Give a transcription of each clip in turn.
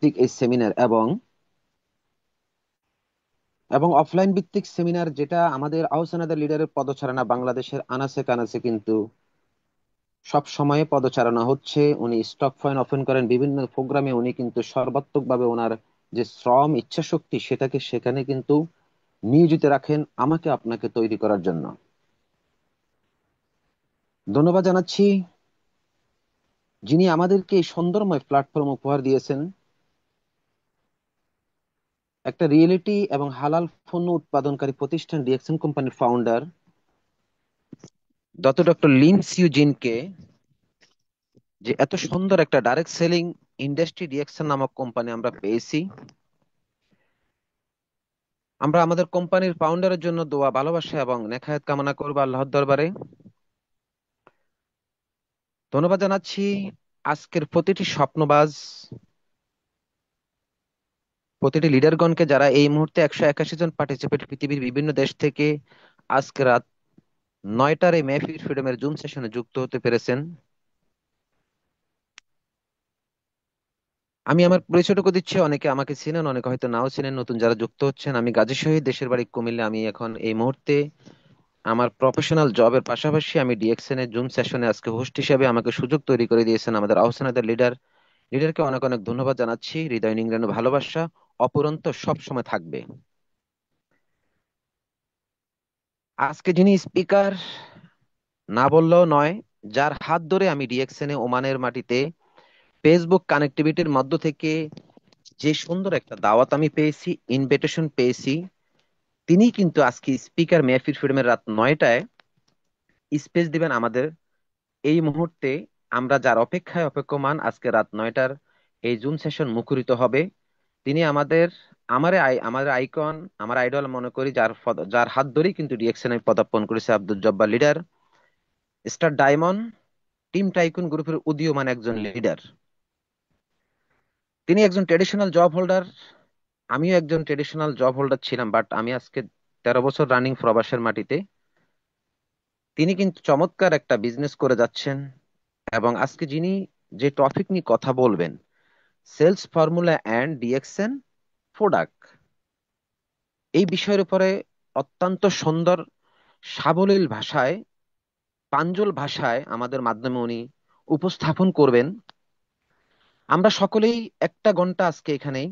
ভিত্তিক এই সেমিনার এবং এবং অফলাইন ভিত্তিক সেমিনার, যেটা আমাদের আহসানাদের লিডারের পদচারণা বাংলাদেশের আনাচে কানাচে কিন্তু সব সময়ে পদচারণা হচ্ছে। উনি স্টক পয়েন্ট ওপেন করেন বিভিন্ন প্রোগ্রামে, উনি কিন্তু সর্বাত্মকভাবে ওনার যে শ্রম ইচ্ছা শক্তি সেটাকে সেখানে কিন্তু নিয়োজিত রাখেন আমাকে আপনাকে তৈরি করার জন্য। ধন্যবাদ জানাচ্ছি যিনি আমাদেরকে এই সুন্দরময় প্ল্যাটফর্ম উপহার দিয়েছেন। একটা রিয়েলিটি এবং হালাল পণ্য উৎপাদনকারী প্রতিষ্ঠান ডিএক্সএন কোম্পানির ফাউন্ডার ডক্টর লিন সিউ জিনকে, যে এত সুন্দর একটা ডাইরেক্ট সেলিং ইন্ডাস্ট্রি ডিএক্সএন নামক কোম্পানি আমরা পেয়েছি। আমরা আমাদের কোম্পানির ফাউন্ডারের জন্য দোয়া, ভালোবাসা এবং নেখায়েত কামনা করবো আল্লাহর দরবারে। ধন্যবাদ জানাচ্ছি আজকের প্রতিটি স্বপ্নবাজ, প্রতিটি লিডারগণকে যারা এই মুহূর্তে 181 জন পার্টিসিপেট পৃথিবীর বিভিন্ন দেশ থেকে আজকে রাত 9টার এই মেহফিল ফ্রিডমের জুম সেশনে যুক্ত হতে পেরেছেন। আমি আমার পরিচয়টুকু দিচ্ছি, অনেকে আমাকে চিনেন, অনেকে হয়তো নাও চিনেন। নতুন যারা যুক্ত হচ্ছেন, আমি গাজী শহীদ, দেশের বাড়ি কুমিল্লা। আমি এখন এই মুহূর্তে আমার প্রফেশনাল জবের পাশাপাশি আমি ডিএক্সএন এর জুম সেশনে আজকে হোস্ট হিসেবে আমাকে সুযোগ তৈরি করে দিয়েছেন আমাদের আহসানাদের লিডারকে অনেক অনেক ধন্যবাদ জানাচ্ছি। হৃদয় নিংড়ানো ভালোবাসা অপরন্ত সব সময় থাকবে। আজকে যিনি স্পিকার না বললেও নয়, যার হাত ধরে আমি ডিএক্সএন এ ওমানের মাটিতে ফেসবুক কানেক্টিভিটির মধ্য থেকে যে সুন্দর একটা দাওয়াত আমি পেয়েছি, ইনভিটেশন পেয়েছি, তিনি কিন্তু আজকে স্পিকার মেহফিল ফ্রিডমের রাত 9টায় স্পেস দিবেন আমাদের এই মুহূর্তে। আমরা যার অপেক্ষায় অপেক্ষমান, আজকে রাত 9টার এই জুম সেশন মুখরিত হবে। তিনি আমাদের আইকন, আমার আইডল মনে করি, যার হাত ধরেই কিন্তু ডিএক্সএন আমি পদার্পণ করেছে, Abdul Jabbar leader, star diamond team tycoon গ্রুপের উদীয়মান একজন লিডার। তিনি একজন ট্রেডিশনাল জব হোল্ডার, আমিও একজন ট্রেডিশনাল জব হোল্ডার ছিলাম, বাট আমি আজকে 13 বছর রানিং প্রবাসের মাটিতে। তিনি কিন্তু চমৎকার একটা বিজনেস করে যাচ্ছেন। এবং আজকে যিনি যে টপিক নিয়ে কথা বলবেন, sales formula and DXN product, এই বিষয়ের উপরে অত্যন্ত সুন্দর সাবলীল ভাষায়, প্রাঞ্জল ভাষায় আমাদের মাধ্যমে উনি উপস্থাপন করবেন। আমরা সকলেই 1টা ঘন্টা আজকে এখানে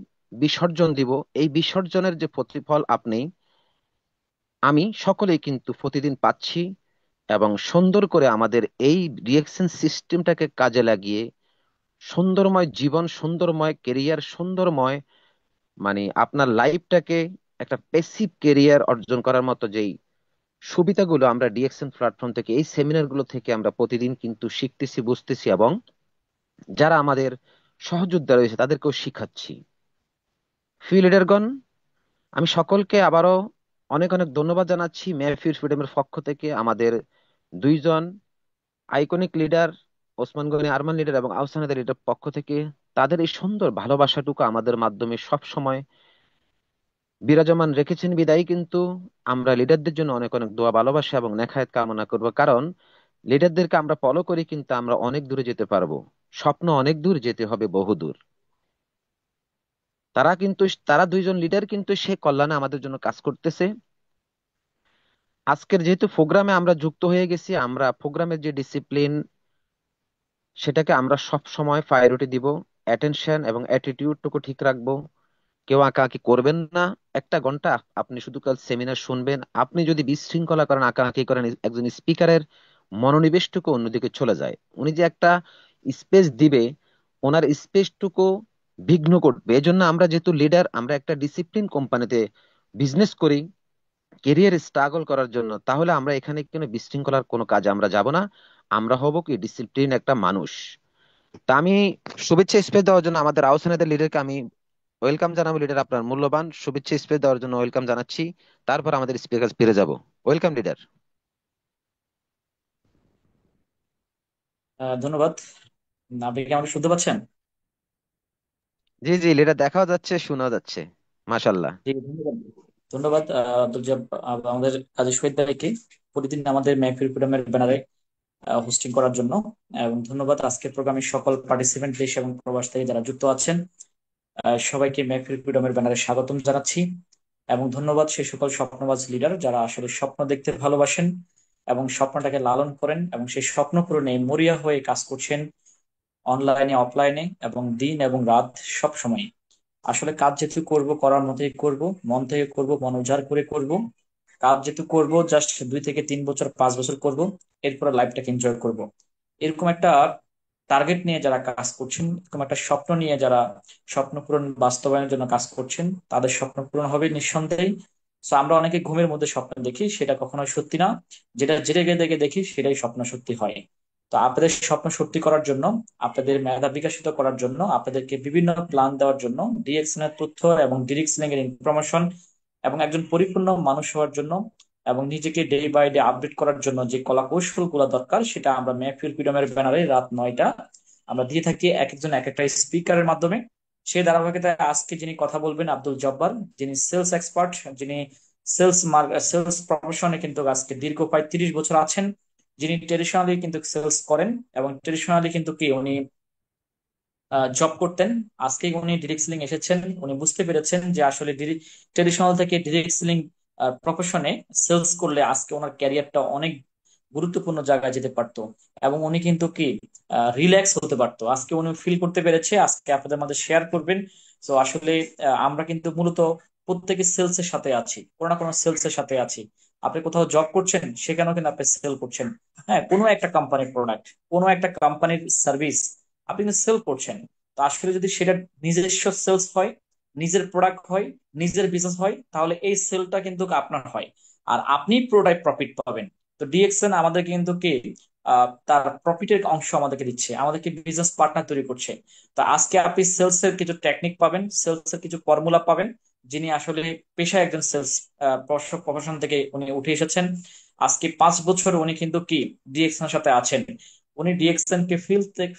বিসর্জন দিব। এই বিসর্জনের যে প্রতিফল আমি সকলেই কিন্তু প্রতিদিন পাচ্ছি। এবং সুন্দর করে আমাদের এই রিয়েকশন সিস্টেমটাকে কাজে লাগিয়ে সুন্দরময় জীবন, সুন্দরময় কেরিয়ার, সুন্দরময় মানে আপনার লাইফটাকে একটা পেসিভ কেরিয়ার অর্জন করার মতো যেই সুবিধাগুলো আমরা ডিএক্সএন প্ল্যাটফর্ম থেকে, এই সেমিনার গুলো থেকে আমরা প্রতিদিন কিন্তু শিখতেছি, বুঝতেছি এবং যারা আমাদের সহযোদ্ধা রয়েছে তাদেরকেও শিখাচ্ছি। প্রিয় লিডারগণ, আমি সকলকে আবারও অনেক অনেক ধন্যবাদ জানাচ্ছি মেহফিল ফ্রিডমের পক্ষ থেকে। আমাদের দুইজন iconic leader, Osman Gani Arman leader এবং আহসানাদের লিডার পক্ষ থেকে তাদের এই সুন্দর ভালোবাসাটুকু আমাদের মাধ্যমে সব সময় বিরাজমান রেখেছেন বিদায়ী কিন্তু আমরা লিডারদের জন্য অনেক অনেক দোয়া, ভালোবাসা এবং নেখায়েত কামনা করব। কারণ লিডারদেরকে আমরা ফলো করি কিন্তু আমরা অনেক দূরে যেতে পারবো। স্বপ্ন অনেক দূর, যেতে হবে বহুদূর। তারা দুইজন লিডার কিন্তু সে কল্যাণে আমাদের জন্য কাজ করতেছে। আজকের যেহেতু প্রোগ্রামে আমরা যুক্ত হয়ে গেছি, আমরা প্রোগ্রামের যে ডিসিপ্লিন সেটাকে আমরা সব সময় প্রায়োরিটি দিব। অ্যাটেনশন এবং অ্যাটিটিউডটুকু ঠিক রাখবো। কেউ আঁকাআঁকি করবেন না। 1টা ঘন্টা আপনি শুধু কাল সেমিনার শুনবেন। আপনি যদি বিশৃঙ্খলা করেন, আঁকাআঁকি করেন, একজন স্পিকারের মনোনিবেশটুকু অন্যদিকে চলে যায়। উনি যে একটা স্পেস দিবে, ওনার স্পেসটুকু বিঘ্ন করবে। এজন্য আমরা যেহেতু লিডার, আমরা একটা ডিসিপ্লিন কোম্পানিতে বিজনেস করি কেরিয়ার স্ট্রাগল করার জন্য, তাহলে আমরা এখানে কোনো বিশৃঙ্খলার কোনো কাজে আমরা যাব না। আমরা হব কি ডিসিপ্লিন একটা মানুষ। তা আমি শুভেচ্ছা স্পেস দেওয়ার জন্য আমাদের আহসানাদের লিডারকে আমি ওয়েলকাম জানাবো। লিডার, আপনার মূল্যবান শুভেচ্ছা স্পেস দেওয়ার জন্য ওয়েলকাম জানাচ্ছি। তারপর আমাদের স্পিকার ফিরে যাব। Welcome leader. ধন্যবাদ। আপনি কি আমাকে শুনতে পাচ্ছেন? জি জি লিডার, দেখাও যাচ্ছে, শোনাও যাচ্ছে। মাশাল্লাহ। জি, ধন্যবাদ। ধন্যবাদ আব্দুল আমাদের কাজী শহীদ ভাইকে প্রতিদিন আমাদের মেহফিল প্রোগ্রামের ব্যানারে হোস্টিং করার জন্য। এবং ধন্যবাদ আজকের প্রোগ্রামের সকল পার্টিসিপেন্ট দেশ এবং প্রবাস থেকে যারা যুক্ত আছেন। সবাইকে মেহফিল ফ্রিডমের ব্যানারে স্বাগতম জানাচ্ছি এবং ধন্যবাদ সেই সকল স্বপ্নবাজ লিডার যারা আসলে স্বপ্ন দেখতে ভালোবাসেন এবং স্বপ্নটাকে লালন করেন এবং সেই স্বপ্ন পূরণে মরিয়া হয়ে কাজ করছেন অনলাইনে অফলাইনে এবং দিন এবং রাত সব সময়। আসলে কাজ যেহেতু করব করার মতোই করব, মন থেকে করব, মন উজাড় করে করব। কাজ যেহেতু করব জাস্ট 2 থেকে 3 বছর 5 বছর করব, এরপর লাইফটাকে এনজয় করব। এরকম একটা টার্গেট নিয়ে যারা কাজ করছেন, এরকম একটা স্বপ্ন নিয়ে যারা স্বপ্ন পূরণ বাস্তবায়নের জন্য কাজ করছেন, তাদের স্বপ্ন পূরণ হবে নিঃসন্দেহে। তো আমরা অনেকে ঘুমের মধ্যে স্বপ্ন দেখি, সেটা কখনোই সত্যি না। যেটা জেগে জেগে দেখি সেটাই স্বপ্ন সত্যি হয়। তো আপনাদের স্বপ্ন সত্যি করার জন্য, আপনাদের মেধা বিকশিত করার জন্য, আপনাদেরকে বিভিন্ন প্ল্যান দেওয়ার জন্য, ডিএক্সএন এর তথ্য এবং ডিরেক্সলিং এর ইনফরমেশন এবং একজন পরিপূর্ণ মানুষ হওয়ার জন্য এবং নিজেকে ডে বাই ডে আপডেট করার জন্য যে কলা কৌশল গুলা দরকার, সেটা আমরা মেহফিল ফ্রিডমের ব্যানারে রাত 9টা আমরা দিয়ে থাকি এক একজন এক একটা স্পিকারের মাধ্যমে। সেই ধারাবাহিকতায় আজকে যিনি কথা বলবেন আব্দুল জব্বার, যিনি সেলস এক্সপার্ট, যিনি সেলস প্রফেশনে কিন্তু আজকে দীর্ঘ প্রায় 30 বছর আছেন, যিনি ট্রেডিশনালি কিন্তু সেলস করেন এবং ট্রেডিশনালি কিন্তু কি উনি জব করতেন। আজকে উনি ডিরেক্ট সেলিং এসেছেন, উনি বুঝতে পেরেছেন যে আসলে ট্রেডিশনাল থেকে ডিরেক্ট সেলিং প্রফেশনে সেলস করলে আজকে ওনার ক্যারিয়ারটা অনেক গুরুত্বপূর্ণ জায়গায় যেতে পারতো এবং উনি কিন্তু কি রিল্যাক্স হতে পারতো। আজকে উনি ফিল করতে পেরেছে, আজকে আপনাদের মাঝে শেয়ার করবেন। তো আসলে আমরা কিন্তু মূলত প্রত্যেকে সেলস এর সাথে আছি, কোনো না কোনো সেলস এর সাথে আছি। আপনি কোথাও জব করছেন, সেখানেও কিন্তু আপনি সেল করছেন। হ্যাঁ, কোনো একটা কোম্পানির প্রোডাক্ট, কোনো একটা কোম্পানির সার্ভিস আপনি কিন্তু সেল করছেন। তো আসলে যদি সেটা নিজস্ব সেলস হয়, নিজের প্রোডাক্ট হয়, নিজের বিজনেস হয়, তাহলে এই সেলটা কিন্তু আপনার হয় আর আপনি পুরোটাই প্রফিট পাবেন। তো ডিএক্সএন আমাদেরকে কিন্তু কি তার প্রফিটের অংশ আমাদেরকে দিচ্ছে, আমাদেরকে বিজনেস পার্টনার তৈরি করছে। তো আজকে আপনি সেলস এর কিছু টেকনিক পাবেন, সেলস এর কিছু ফর্মুলা পাবেন। যিনি আসলে পেশায় একজন সেলস প্রফেশন থেকে উনি উঠে এসেছেন। আজকে 5 বছর উনি কিন্তু কি ডিএক্সএন এর সাথে আছেন। উনি ডিএক্সএন কে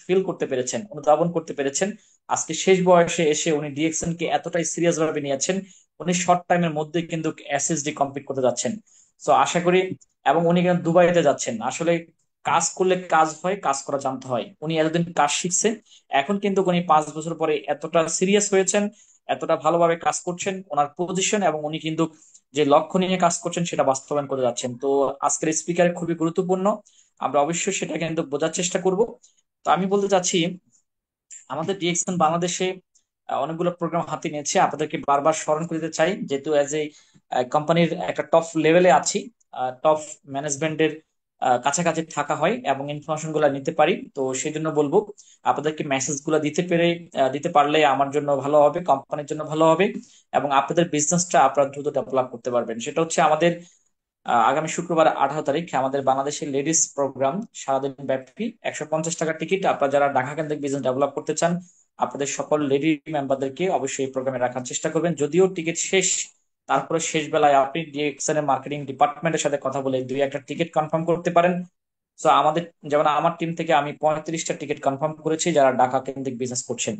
ফিল করতে পেরেছেন, অনুধাবন করতে পেরেছেন। আজকে শেষ বয়সে এসে উনি ডিএক্সএন কে এতটাই সিরিয়াস ভাবে নিয়েছেন, উনি শর্ট টাইমের মধ্যে কিন্তু এসএসডি কমপ্লিট করতে যাচ্ছেন। তো আশা করি, এবং উনি কিন্তু দুবাইতে যাচ্ছেন। আসলে কাজ করলে কাজ হয়, কাজ করা জানতে হয়। উনি এতদিন কাজ শিখছেন, এখন কিন্তু উনি 5 বছর পরে এতটা সিরিয়াস হয়েছেন, এতটা ভালোভাবে কাজ করছেন ওনার পজিশন, এবং উনি কিন্তু যে লক্ষ্য নিয়ে কাজ করছেন সেটা বাস্তবায়ন করে যাচ্ছেন। তো আজকের স্পিকার খুবই গুরুত্বপূর্ণ, আমরা অবশ্যই সেটা কিন্তু বোঝার চেষ্টা করব। তো আমি বলতে চাচ্ছি, আমাদের ডিএক্সএন বাংলাদেশে অনেকগুলো প্রোগ্রাম হাতে নিয়েছে। আপনাদেরকে বারবার স্মরণ করতে চাই, যেহেতু অ্যাজ এ কোম্পানির একটা টপ লেভেলে আছি, টপ ম্যানেজমেন্টের কাছাকাছি থাকা হয় এবং ইনফরমেশন গুলো নিতে পারি। তো সেই জন্য বলবো, আপনাদেরকে মেসেজ গুলো দিতে পারলে আমার জন্য ভালো হবে, কোম্পানির জন্য ভালো হবে, এবং আপনাদের বিজনেসটা আপনারা দ্রুত ডেভেলপ করতে পারবেন। সেটা হচ্ছে আমাদের আগামী শুক্রবার 18 তারিখ আমাদের বাংলাদেশের লেডিস প্রোগ্রাম, সারাদিন ব্যাপী। 150 টাকার টিকিট। আপনারা যারা ঢাকা কেন্দ্রিক বিজনেস ডেভেলপ করতে চান, আপনাদের সকল লেডি মেম্বারদেরকে অবশ্যই এই প্রোগ্রামে রাখার চেষ্টা করবেন। যদিও টিকিট শেষ, তারপরে শেষ বেলায় আপনি ডিএক্সএন এর মার্কেটিং ডিপার্টমেন্টের সাথে কথা বলে 2-1টা টিকিট কনফার্ম করতে পারেন। তো আমাদের, যেমন আমার টিম থেকে আমি 35টা টিকিট কনফার্ম করেছি যারা ঢাকা কেন্দ্রিক বিজনেস করছেন।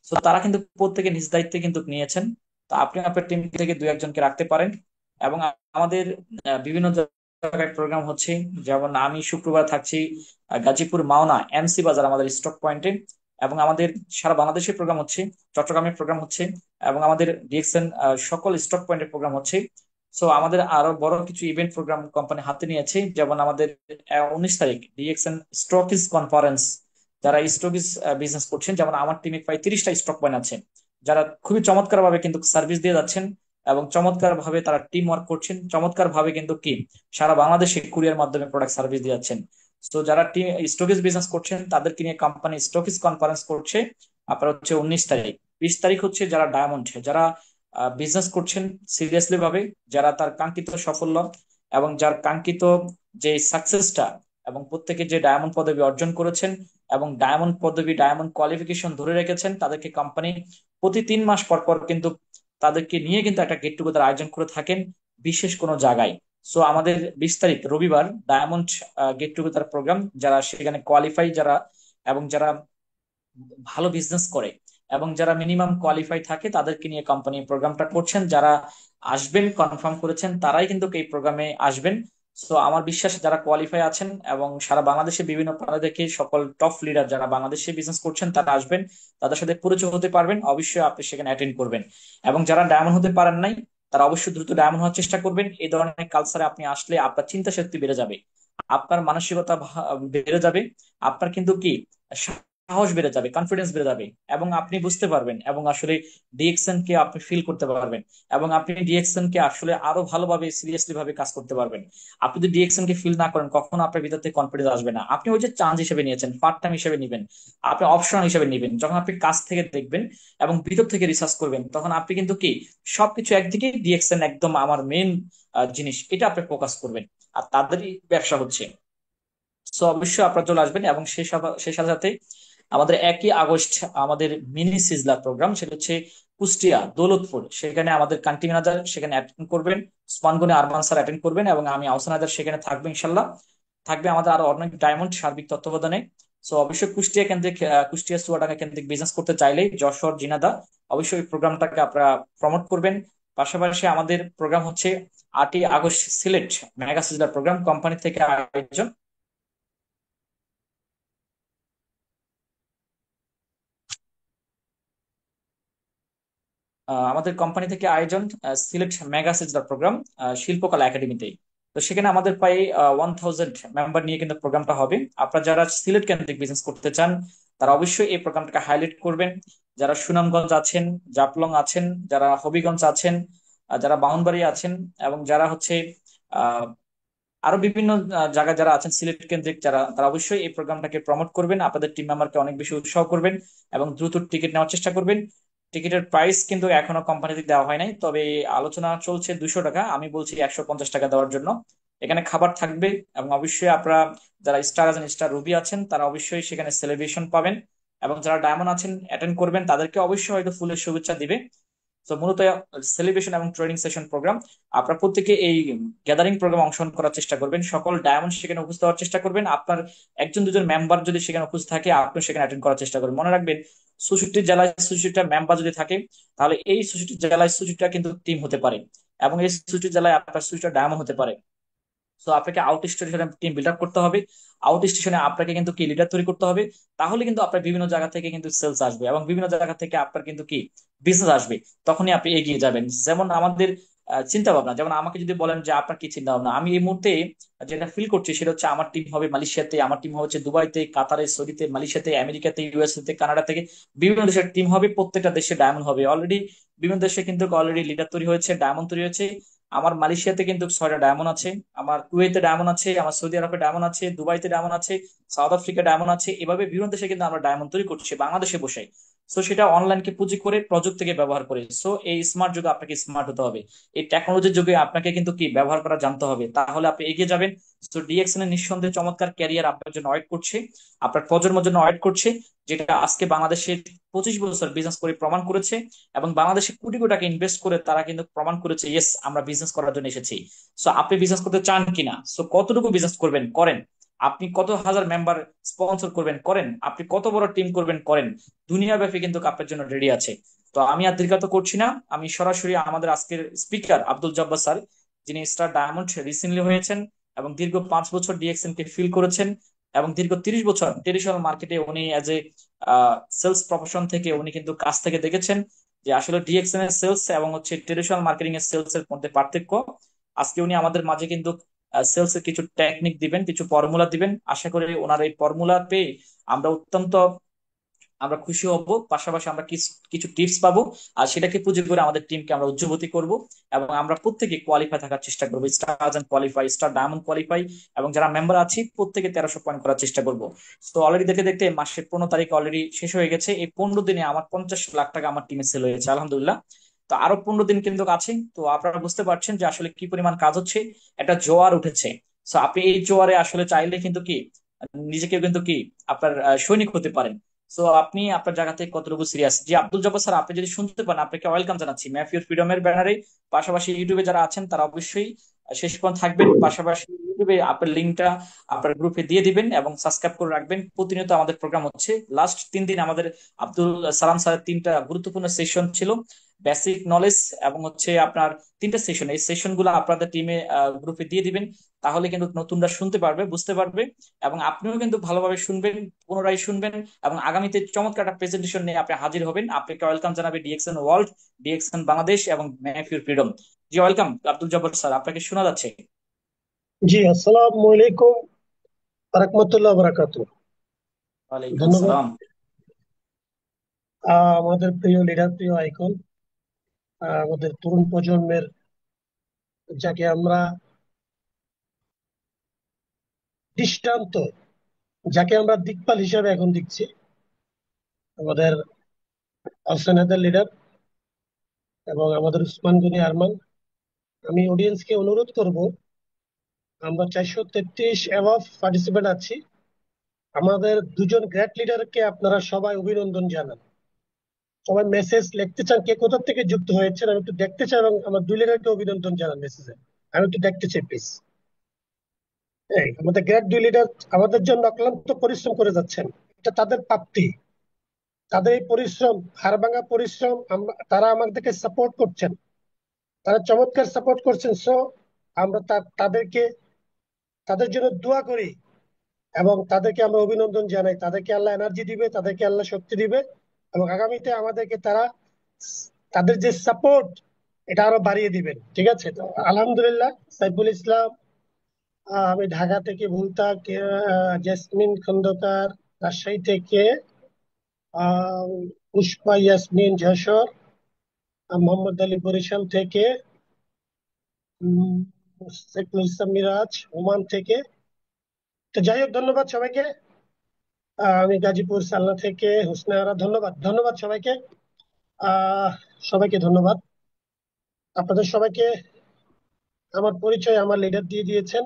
তো তারা কিন্তু প্রত্যেকে নিজ দায়িত্বে কিন্তু নিয়েছেন। তো আপনি আপনার টিম থেকে 2-1জনকে রাখতে পারেন। এবং আমাদের বিভিন্ন জায়গায় প্রোগ্রাম হচ্ছে, যেমন আমি শুক্রবার থাকছি গাজীপুর মাওনা এমসি বাজার আমাদের স্টক পয়েন্টে, এবং আমাদের সারা বাংলাদেশে প্রোগ্রাম হচ্ছে, চট্টগ্রামের প্রোগ্রাম হচ্ছে, এবং আমাদের ডিএক্সএন সকল স্টক পয়েন্টের প্রোগ্রাম হচ্ছে। সো আমাদের আরো বড় কিছু ইভেন্ট প্রোগ্রাম কোম্পানি হাতে নিয়েছে, যেমন আমাদের 19 তারিখ ডিএক্সএন স্টকিস কনফারেন্স। যারা স্টকিস বিজনেস করছেন, যেমন আমার টিমে প্রায় 30টা স্টক পয়েন্ট আছে, যারা খুবই চমৎকার ভাবে কিন্তু সার্ভিস দিয়ে যাচ্ছেন এবং চমৎকার ভাবে তারা টিম ওয়ার্ক করছেন, চমৎকার ভাবে কিন্তু কি সারা বাংলাদেশে কুরিয়ার মাধ্যমে প্রোডাক্ট সার্ভিস দিয়ে যাচ্ছেন। তো যারা টিম স্টকিস বিজনেস করছেন তাদেরকে নিয়ে কোম্পানি স্টকিস কনফারেন্স করছে আপনার হচ্ছে 19 তারিখ। 20 তারিখ হচ্ছে যারা ডায়মন্ড, যারা বিজনেস করছেন সিরিয়াসলি ভাবে, যারা তার কাঙ্ক্ষিত সাফল্য এবং যার কাঙ্ক্ষিত যে সাকসেসটা, এবং প্রত্যেকে যে ডায়মন্ড পদবি অর্জন করেছেন এবং ডায়মন্ড পদবি ডায়মন্ড কোয়ালিফিকেশন ধরে রেখেছেন, তাদেরকে কোম্পানি প্রতি 3 মাস পর পর কিন্তু তাদেরকে নিয়ে কিন্তু একটা গেট টুগেদার আয়োজন করে থাকেন বিশেষ কোনো জায়গায়। সো আমাদের 20 তারিখ রবিবার ডায়মন্ড গেট টুগেদার প্রোগ্রাম, যারা সেখানে কোয়ালিফাই, যারা এবং যারা ভালো বিজনেস করে এবং যারা মিনিমাম কোয়ালিফাই থাকে, তাদেরকে নিয়ে কোম্পানি প্রোগ্রামটা করছেন। যারা আসবেন কনফার্ম করেছেন তারাই কিন্তু এই প্রোগ্রামে আসবেন। তো আমার বিশ্বাস যারা কোয়ালিফাই আছেন এবং সারা বাংলাদেশে বিভিন্ন প্রান্ত থেকে সকল টপ লিডার যারা বাংলাদেশে বিজনেস করছেন তারা আসবেন, তাদের সাথে পরিচয় হতে পারবেন, অবশ্যই আপনি সেখানে অ্যাটেন্ড করবেন। এবং যারা ডায়মন্ড হতে পারেন নাই তারা অবশ্যই দ্রুত ডায়মন্ড হওয়ার চেষ্টা করবেন। এই ধরনের কালচারে আপনি আসলে আপনার চিন্তা শক্তি বেড়ে যাবে, আপনার মানসিকতা বেড়ে যাবে, আপনার কিন্তু কি সাহস বেড়ে যাবে, কনফিডেন্স বেড়ে যাবে, এবং আপনি বুঝতে পারবেন এবং আসলে ডিএকশন কে আপনি ফিল করতে পারবেন, এবং আপনি ডিএকশন কে আসলে আরো ভালোভাবে সিরিয়াসলি ভাবে কাজ করতে পারবেন। আপনি যদি ডিএকশন কে ফিল না করেন কখনো আপনার ভিতর থেকে কনফিডেন্স আসবে না। আপনি ওই যে চান্স হিসেবে নিয়েছেন, পার্ট টাইম হিসেবে নিবেন, আপনি অপশন হিসেবে নিবেন। যখন আপনি কাজ থেকে দেখবেন এবং ভিতর থেকে রিসার্চ করবেন তখন আপনি কিন্তু কি সবকিছু একদিকে, ডিএকশন একদম আমার মেইন জিনিস, এটা আপনি ফোকাস করবেন। আর তাদেরই ব্যবসা হচ্ছে। সো অবশ্যই আপনারা চলে আসবেন। এবং সেই সাথে সাথে আমাদের 1ই আগস্ট আমাদের মিনি সিজলা প্রোগ্রাম, সেটা হচ্ছে কুষ্টিয়া দৌলতপুর। সেখানে আমাদের কান্ট্রি ম্যানেজার সেখানে অ্যাটেন্ড করবেন, ওসমান গনি আরমান স্যার অ্যাটেন্ড করবেন, এবং আমি আহসান হায়দার সেখানে থাকবো ইনশাল্লাহ। থাকবে আমাদের আরো অনেক ডায়মন্ড সার্বিক তত্ত্বাবধানে। সো অবশ্যই কুষ্টিয়া কেন্দ্রিক কুষ্টিয়া চুয়াডাঙ্গা কেন্দ্রিক বিজনেস করতে চাইলে যশোর জিনাদা অবশ্যই এই প্রোগ্রামটাকে আপনারা প্রমোট করবেন। পাশাপাশি আমাদের প্রোগ্রাম হচ্ছে 8ই August Sylhet mega sizzler program company থেকে আয়োজন। আমাদের কোম্পানি থেকে আয়োজন সিলেট মেগা সেজলার প্রোগ্রাম শিল্পকলা একাডেমিতে। তো সেখানে আমাদের প্রায় 1000 মেম্বার নিয়ে কিন্তু প্রোগ্রামটা হবে। আপনারা যারা সিলেট কেন্দ্রিক বিজনেস করতে চান তারা অবশ্যই এই প্রোগ্রামটাকে হাইলাইট করবেন। যারা সুনামগঞ্জ আছেন, জাফলং আছেন, যারা হবিগঞ্জ আছেন, যারা বাউনবাড়ি আছেন, এবং যারা হচ্ছে আহ আরো বিভিন্ন জায়গায় যারা আছেন সিলেট কেন্দ্রিক যারা, তারা অবশ্যই এই প্রোগ্রামটাকে প্রমোট করবেন, আপনাদের টিম মেম্বারকে অনেক বেশি উৎসাহ করবেন এবং দ্রুত টিকিট নেওয়ার চেষ্টা করবেন। টিকিটের প্রাইস কিন্তু এখনো কোম্পানি থেকে দেওয়া হয় নাই, তবে আলোচনা চলছে 200 টাকা, আমি বলছি 150 টাকা দেওয়ার জন্য। এখানে খাবার থাকবে, এবং অবশ্যই আপনারা যারা স্টার আছেন, স্টার রুবি আছেন, তারা অবশ্যই সেখানে সেলিব্রেশন পাবেন। এবং যারা ডায়মন্ড আছেন অ্যাটেন্ড করবেন তাদেরকে অবশ্যই হয়তো ফুলের শুভেচ্ছা দিবে। তো মূলত সেলিব্রেশন এবং ট্রেনিং সেশন প্রোগ্রাম, আপনারা প্রত্যেকে এই গ্যাদারিং প্রোগ্রামে অংশগ্রহণ করার চেষ্টা করবেন, সকল ডায়মন্ড সেখানে উপস্থিত হওয়ার চেষ্টা করবেন। আপনার একজন দুজন মেম্বার যদি সেখানে উপস্থিত থাকে আপনি সেখানে অ্যাটেন্ড করার চেষ্টা করবেন। মনে রাখবেন 64 জেলায় 64টা মেম্বার যদি থাকে তাহলে এই 64 জেলায় 64টা কিন্তু টিম হতে পারে, এবং এই 64 জেলায় আপনার 64টা ডায়মন্ড হতে পারে। তো আপনাকে আউট স্টেশনে টিম বিল্ড আপ করতে হবে, আউট স্টেশনে আপনাকে কিন্তু কি লিডার তৈরি করতে হবে। তাহলে কিন্তু আপনার বিভিন্ন জায়গা থেকে কিন্তু সেলস আসবে এবং বিভিন্ন জায়গা থেকে আপনার কিন্তু কি বিজনেস আসবে। তখনই আপনি এগিয়ে যাবেন। যেমন আমাদের চিন্তা ভাবনা, যেমন আমাকে যদি বলেন যে আপনার কি চিন্তা ভাবনা, আমি এই মুহূর্তে যেটা ফিল করছি সেটা হচ্ছে আমার টিম হবে মালয়েশিয়াতে, আমার টিম হচ্ছে দুবাইতে, কাতারে, সৌদিতে, মালয়েশিয়াতে, আমেরিকাতে, ইউএসএ তে, কানাডা থেকে বিভিন্ন দেশের টিম হবে। প্রত্যেকটা দেশে ডায়মন্ড হবে অলরেডি। বিভিন্ন দেশে কিন্তু অলরেডি লিডার তৈরি হয়েছে, ডায়মন্ড তৈরি হয়েছে। আমার মালয়েশিয়াতে কিন্তু 6টা ডায়মন্ড আছে, আমার কুয়েতে ডায়মন্ড আছে, আমার সৌদি আরবে ডায়মন্ড আছে, দুবাইতে ডায়মন্ড আছে, সাউথ আফ্রিকা ডায়মন্ড আছে। এভাবে বিভিন্ন দেশে কিন্তু আমরা ডায়মন্ড তৈরি করছি বাংলাদেশে বসে। সো সেটা অনলাইনকে পুঁজি করে প্রযুক্তিকে ব্যবহার করে। সো এই স্মার্ট যুগে আপনাকে স্মার্ট হতে হবে, এই টেকনোলজির যুগে আপনাকে কিন্তু কি ব্যবহার করা জানতে হবে, তাহলে আপনি এগিয়ে যাবেন। তো ডিএক্সএন এর নিঃসন্দেহে চমৎকার ক্যারিয়ার আপনার জন্য ওয়েট করছে, আপনার প্রজন্মের জন্য ওয়েট করছে, যেটা আজকে বাংলাদেশে 25 বছর বিজনেস করে প্রমাণ করেছে। এবং বাংলাদেশে কোটি কোটি টাকা ইনভেস্ট করে তারা কিন্তু প্রমাণ করেছে ইয়েস আমরা বিজনেস করার জন্য এসেছি। সো আপনি বিজনেস করতে চান কিনা, সো কতটুকু বিজনেস করবেন করেন, আপনি কত হাজার মেম্বার স্পন্সর করবেন করেন, আপনি কত বড় টিম করবেন করেন, দুনিয়া ব্যাপী কিন্তু আপনার জন্য রেডি আছে। তো আমি আর দীর্ঘায়িত করছি না, আমি সরাসরি আমাদের আজকের স্পিকার আব্দুল জব্বার স্যার, যিনি স্টার ডায়মন্ড রিসেন্টলি হয়েছেন এবং দীর্ঘ 5 বছর ডিএক্সএন কে ফিল করেছেন, এবং দীর্ঘ 30 বছর ট্রেডিশনাল মার্কেটে উনি এজ এ সেলস প্রফেশন থেকে উনি কিন্তু কাছ থেকে দেখেছেন যে আসলে ডিএক্সএন এর সেলস এবং হচ্ছে ট্রেডিশনাল মার্কেটিং এর সেলস এর মধ্যে পার্থক্য। আজকে উনি আমাদের মাঝে কিন্তু সেলস এর কিছু টেকনিক দিবেন, কিছু ফর্মুলা দিবেন। আশা করি ওনার এই ফর্মুলা পেয়ে আমরা অত্যন্ত আমরা খুশি হব, পাশাপাশি আমরা কিছু কিছু টিপস পাবো, আর সেটাকে পুঁজি করে আমাদের টিমকে আমরা উজ্জীবিত করব। এবং আমরা প্রত্যেকে কোয়ালিফাই থাকার চেষ্টা করবো, star qualify, star diamond qualify, এবং যারা মেম্বার আছি প্রত্যেকে 1300 পয়েন্ট করার চেষ্টা করব। তো অলরেডি দেখতে দেখতে মাসের 15 তারিখ অলরেডি শেষ হয়ে গেছে। এই 15 দিনে আমার 50 লাখ টাকা আমার টিমে সেল হয়েছে আলহামদুলিল্লাহ। তো আরো 15 দিন কিন্তু আছে। তো আপনারা বুঝতে পারছেন যে আসলে কি পরিমাণ কাজ হচ্ছে, একটা জোয়ার উঠেছে। তো আপনি এই জোয়ারে আসলে চাইলে কিন্তু কি নিজেকে কিন্তু কি আপনার সৈনিক হতে পারেন। তো আপনি আপনার জায়গা থেকে কতটুকু সিরিয়াস। জি আব্দুল জব্বার স্যার, আপনি যদি শুনতে পান আপনাকে ওয়েলকাম জানাচ্ছি ম্যাফ ইউর ফ্রিডমের ব্যানারে। পাশাপাশি ইউটিউবে যারা আছেন তারা অবশ্যই শেষ পর্যন্ত থাকবেন। পাশাপাশি ইউটিউবে আপনার লিঙ্কটা আপনার গ্রুপে দিয়ে দিবেন এবং সাবস্ক্রাইব করে রাখবেন। প্রতিনিয়ত আমাদের প্রোগ্রাম হচ্ছে। লাস্ট 3 দিন আমাদের আব্দুল সালাম স্যারের 3টা গুরুত্বপূর্ণ সেশন ছিল, বেসিক নলেজ এবং হচ্ছে আপনার 3টা সেশন। এই সেশন গুলো আপনাদের টিমে গ্রুপে দিয়ে দিবেন, তাহলে কিন্তু নতুনরা শুনতে পারবে, বুঝতে পারবে। এবং আপনিও কিন্তু ভালোভাবে শুনবেন, পুনরায় শুনবেন, এবং আগামীতে চমৎকার একটা প্রেজেন্টেশন নিয়ে আপনি হাজির হবেন। আপনাকে ওয়েলকাম জানাবে ডিএক্সএন ওয়ার্ল্ড, ডিএক্সএন বাংলাদেশ এবং ম্যাফিউর ফ্রিডম। জি ওয়েলকাম আব্দুল জব্বার স্যার, আপনাকে শোনা যাচ্ছে। জি, আসসালামু আলাইকুম রাহমাতুল্লাহ বারাকাতু। ওয়ালাইকুম ধন্যবাদ। সালাম। আমাদের প্রিয় লিডার, প্রিয় আইকন, আমাদের তরুণ প্রজন্মের, যাকে আমরা দৃষ্টান্ত, যাকে আমরা দিকপাল হিসাবে এখন দেখছি, আমাদের আহসান হায়দার লিডার এবং আমাদের উসমান গনি আরমান। আমি অডিয়েন্সকে অনুরোধ করব, আমরা 433 অ্যাভাব পার্টিসিপেন্ট আছি। আমাদের দুজন গ্রেট লিডারকে আপনারা সবাই অভিনন্দন জানান। সবাই মেসেজ লিখতে চান, কে কোথা থেকে যুক্ত হয়েছেন আমি একটু দেখতে চাই, এবং আমার দুই লিডারকে অভিনন্দন জানান মেসেজে। আমি একটু দেখতে চাই প্লিজ। আমাদের গ্রেট দুই লিডার আমাদের জন্য অক্লান্ত পরিশ্রম করে যাচ্ছেন। এটা তাদের প্রাপ্তি, তাদের এই পরিশ্রম, হাড়ভাঙা পরিশ্রম, তারা আমাদেরকে সাপোর্ট করছেন, তারা চমৎকার সাপোর্ট করছেন। সো আমরা তাদেরকে, তাদের জন্য দোয়া করি এবং তাদেরকে আমরা অভিনন্দন জানাই। তাদেরকে আল্লাহ এনার্জি দিবে, তাদেরকে আল্লাহ শক্তি দিবে, এবং আগামীতে আমাদেরকে তারা, তাদের যে সাপোর্ট, এটা আরো বাড়িয়ে দিবেন। ঠিক আছে? তো আলহামদুলিল্লাহ। সাইফুল ইসলাম, আমি ঢাকা থেকে ভুলতা, জেসমিন খন্দকার রাজশাহী থেকে, আহ, পুষ্পা ইয়াসমিন যশোর, মোহাম্মদ আলী বরিশাল থেকে, উম, সাইফুল ইসলাম মিরাজ ওমান থেকে। তো যাই হোক, ধন্যবাদ সবাইকে। আমি গাজীপুর সালনা থেকে হুসনে আরা। ধন্যবাদ, ধন্যবাদ সবাইকে। আহ সবাইকে ধন্যবাদ। আপনাদের সবাইকে আমার পরিচয় আমার লিডার দিয়ে দিয়েছেন।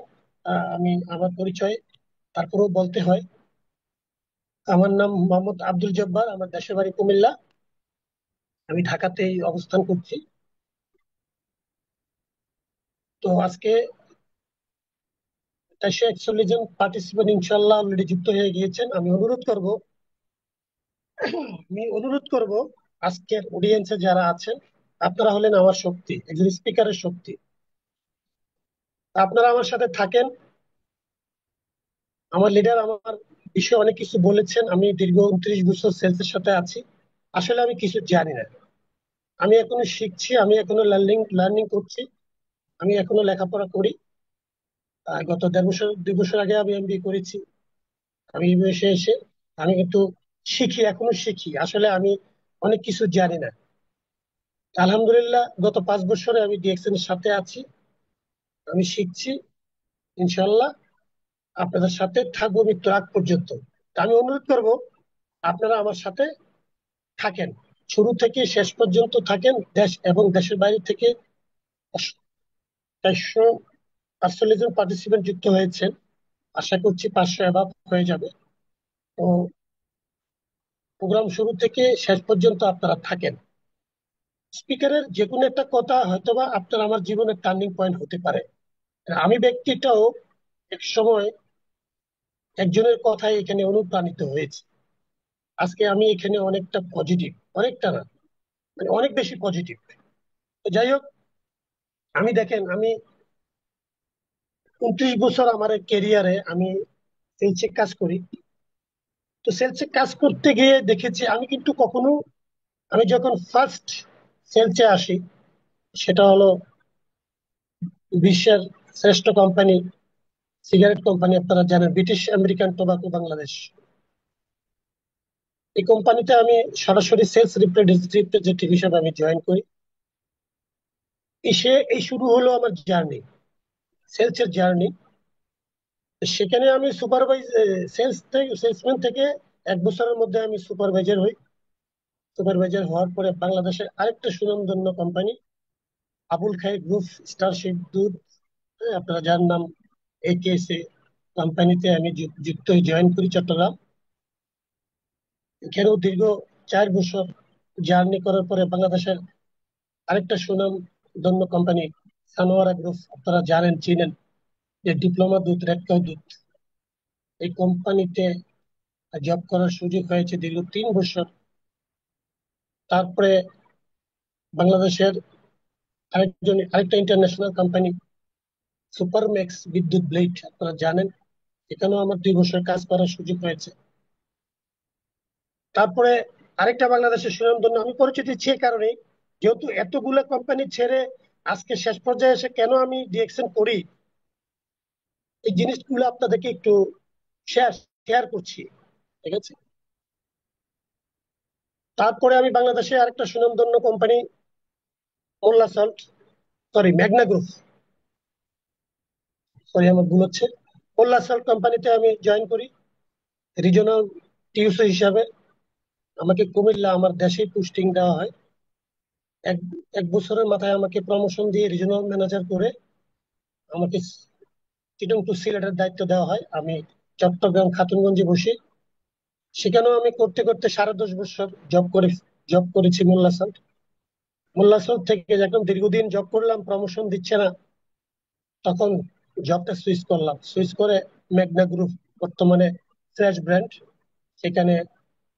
আমি আমার পরিচয় তারপরেও বলতে হয়। আমার নাম মোহাম্মদ আব্দুল জব্বার, আমার দেশের বাড়ি কুমিল্লা, আমি ঢাকাতেই অবস্থান করছি। তো আজকে 441 জন পার্টিসিপেন্ট ইনশাল্লাহ অলরেডি যুক্ত হয়ে গিয়েছেন। আমি অনুরোধ করব আজকের অডিয়েন্সে যারা আছেন, আপনারা হলেন আমার শক্তি, একজন স্পিকারের শক্তি। আপনারা আমার সাথে থাকেন। আমার লিডার আমার বিষয়ে অনেক কিছু বলেছেন। আমি দীর্ঘ 29 বছর সেলসের সাথে আছি। আসলে আমি কিছু জানি না, আমি এখনো শিখছি, আমি এখনো লার্নিং লার্নিং করছি, আমি এখনো লেখাপড়া করি। গত 1.5 বছর 2 বছর আগে আমি এমবিএ করেছি। আমি এই বয়সে এসে আমি কিন্তু শিখি, এখনো শিখি। আসলে আমি অনেক কিছু জানি না। আলহামদুলিল্লাহ, গত 5 বছরে আমি ডিএক্সএন এর সাথে আছি, আমি শিখছি। ইনশাল্লাহ আপনাদের সাথে থাকবো মৃত্যুর আগ পর্যন্ত। তা আমি অনুরোধ করব, আপনারা আমার সাথে থাকেন, শুরু থেকে শেষ পর্যন্ত থাকেন। দেশ এবং দেশের বাইরে থেকে 448 জন পার্টিসিপেন্ট যুক্ত হয়েছেন। আশা করছি 500 অ্যাভাব হয়ে যাবে। তো প্রোগ্রাম শুরু থেকে শেষ পর্যন্ত আপনারা থাকেন। স্পিকারের যে কোনো একটা কথা হয়তোবা আপনার আমার জীবনের টার্নিং পয়েন্ট হতে পারে। আমি ব্যক্তিটাও এক সময় একজনের কথায় এখানে অনুপ্রাণিত হয়েছে। আজকে আমি এখানে অনেকটা পজিটিভ, অনেকটা না, মানে অনেক বেশি পজিটিভ। তো যাই হোক, দেখেন, আমি 29 বছর আমার ক্যারিয়ারে আমি সেলসে কাজ করি। তো সেলসে কাজ করতে গিয়ে দেখেছি, আমি কিন্তু কখনো, আমি যখন ফার্স্ট সেলসে আসি, সেটা হলো বিশ্বের শ্রেষ্ঠ কোম্পানি, সিগারেট কোম্পানি, আপনারা জানেন, ব্রিটিশ আমেরিকান টোবাকো বাংলাদেশ। এই কোম্পানিতে আমি সরাসরি সেলস রিপ্রেজেন্টেটিভ হিসেবে আমি জয়েন করি। এই শুরু হলো আমার জার্নি, সেলসের জার্নি। সেখানে আমি সেলসম্যান থেকে 1 বছরের মধ্যে আমি সুপারভাইজার হই। সুপারভাইজার হওয়ার পরে বাংলাদেশের আরেকটা সুনামধন্য কোম্পানি, আবুল খায়ের গ্রুপ স্টারশিপ দুধ, আপনারা যার নাম, একেএসএ কোম্পানিতে আমি যুক্ত হয়ে জয়েন করি চট্টগ্রাম। এখানেও দীর্ঘ 4 বছর জার্নি করার পরে বাংলাদেশের আরেকটা সুনাম ধন্য কোম্পানি সানোয়ারা গ্রুপ, আপনারা জানেন, চিনেন, যে ডিপ্লোমা দূত, রেডকাও দূত, এই কোম্পানিতে জব করার সুযোগ হয়েছে দীর্ঘ 3 বছর। তারপরে বাংলাদেশের আরেকটা ইন্টারন্যাশনাল কোম্পানি সুপারম্যাক্স বিদ্যুৎ ব্লেড, আপনারা জানেন, এখানেও আমার 2 বছর কাজ করার সুযোগ হয়েছে। তারপরে আরেকটা বাংলাদেশের সুনামধন্য, আমি পরিচিত সে কারণে, যেহেতু এতগুলো কোম্পানি ছেড়ে আজকে শেষ পর্যায়ে এসে কেন আমি ডিএকশন করি, এই জিনিসগুলো আপনাদেরকে একটু শেয়ার শেয়ার করছি, ঠিক আছে? তারপরে আমি বাংলাদেশে আরেকটা সুনামধন্য company Molla salt, sorry Magna group, sorry আমার ভুল হচ্ছে, মোল্লা সল্ট কোম্পানিতে আমি জয়েন করি রিজনাল টিউসি হিসাবে। আমাকে কুমিল্লা আমার দেশেই পোস্টিং দেওয়া হয়। এক এক বছরের মাথায় আমাকে প্রমোশন দিয়ে রিজনাল ম্যানেজার করে আমাকে চিটং টু সিলেটের দায়িত্ব দেওয়া হয়। আমি চট্টগ্রাম খাতুনগঞ্জে বসি, সেখানেও আমি করতে করতে 10.5 বছর জব করেছি মোল্লা সল্ট। মোল্লা সল্ট থেকে যখন দীর্ঘদিন জব করলাম, প্রমোশন দিচ্ছে না, তখন জবটা সুইচ করলাম, সুইচ করে ম্যাগনা গ্রুপ, বর্তমানে ফ্রেশ ব্র্যান্ড, সেখানে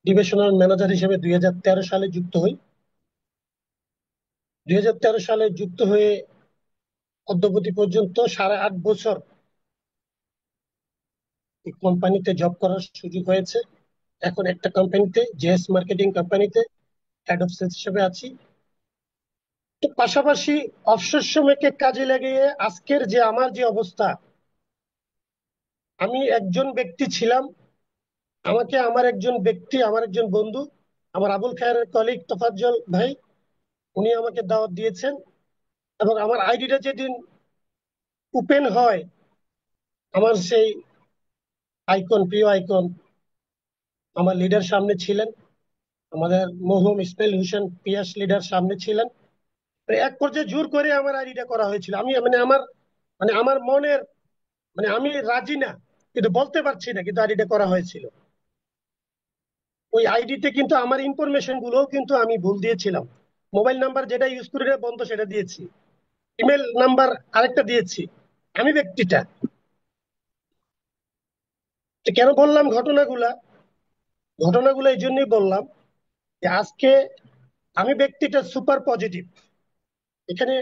ডিভিশনাল ম্যানেজার হিসেবে 2013 সালে যুক্ত হই। 2013 সালে যুক্ত হয়ে অদ্যাবধি পর্যন্ত 8.5 বছর এই কোম্পানিতে জব করার সুযোগ হয়েছে। এখন একটা কোম্পানিতে, জেএস মার্কেটিং কোম্পানিতে হেড অফ সেলস হিসেবে আছি। তো পাশাপাশি অবসর সময়কে কাজে লাগিয়ে আজকের যে আমার যে অবস্থা, আমি একজন ব্যক্তি ছিলাম, আমাকে আমার একজন ব্যক্তি, আমার একজন বন্ধু, আমার আবুল খায়ের কলিগ তোফাজ্জল ভাই, উনি আমাকে দাওয়াত দিয়েছেন। এবং আমার আইডিটা যেদিন ওপেন হয়, আমার সেই আইকন, প্রিয় আইকন, আমার লিডার সামনে ছিলেন, আমাদের মরহুম ইসমাইল হোসেন পিয়াস লিডার সামনে ছিলেন। তো এক পর্যায়ে জোর করে আমার আইডিটা করা হয়েছিল। আমি আমার মনের, আমি রাজি না, কিন্তু বলতে পারছি না, কিন্তু আইডিটা করা হয়েছিল। ওই আইডিতে কিন্তু আমার ইনফরমেশন গুলো কিন্তু আমি ভুল দিয়েছিলাম। মোবাইল নাম্বার যেটা ইউজ করে বন্ধ সেটা দিয়েছি, ইমেল নাম্বার আরেকটা দিয়েছি, আমি ব্যক্তিটা। তো কেন বললাম ঘটনাগুলো এই জন্যই বললাম যে আজকে আমি ব্যক্তিটা সুপার পজিটিভ। এখানে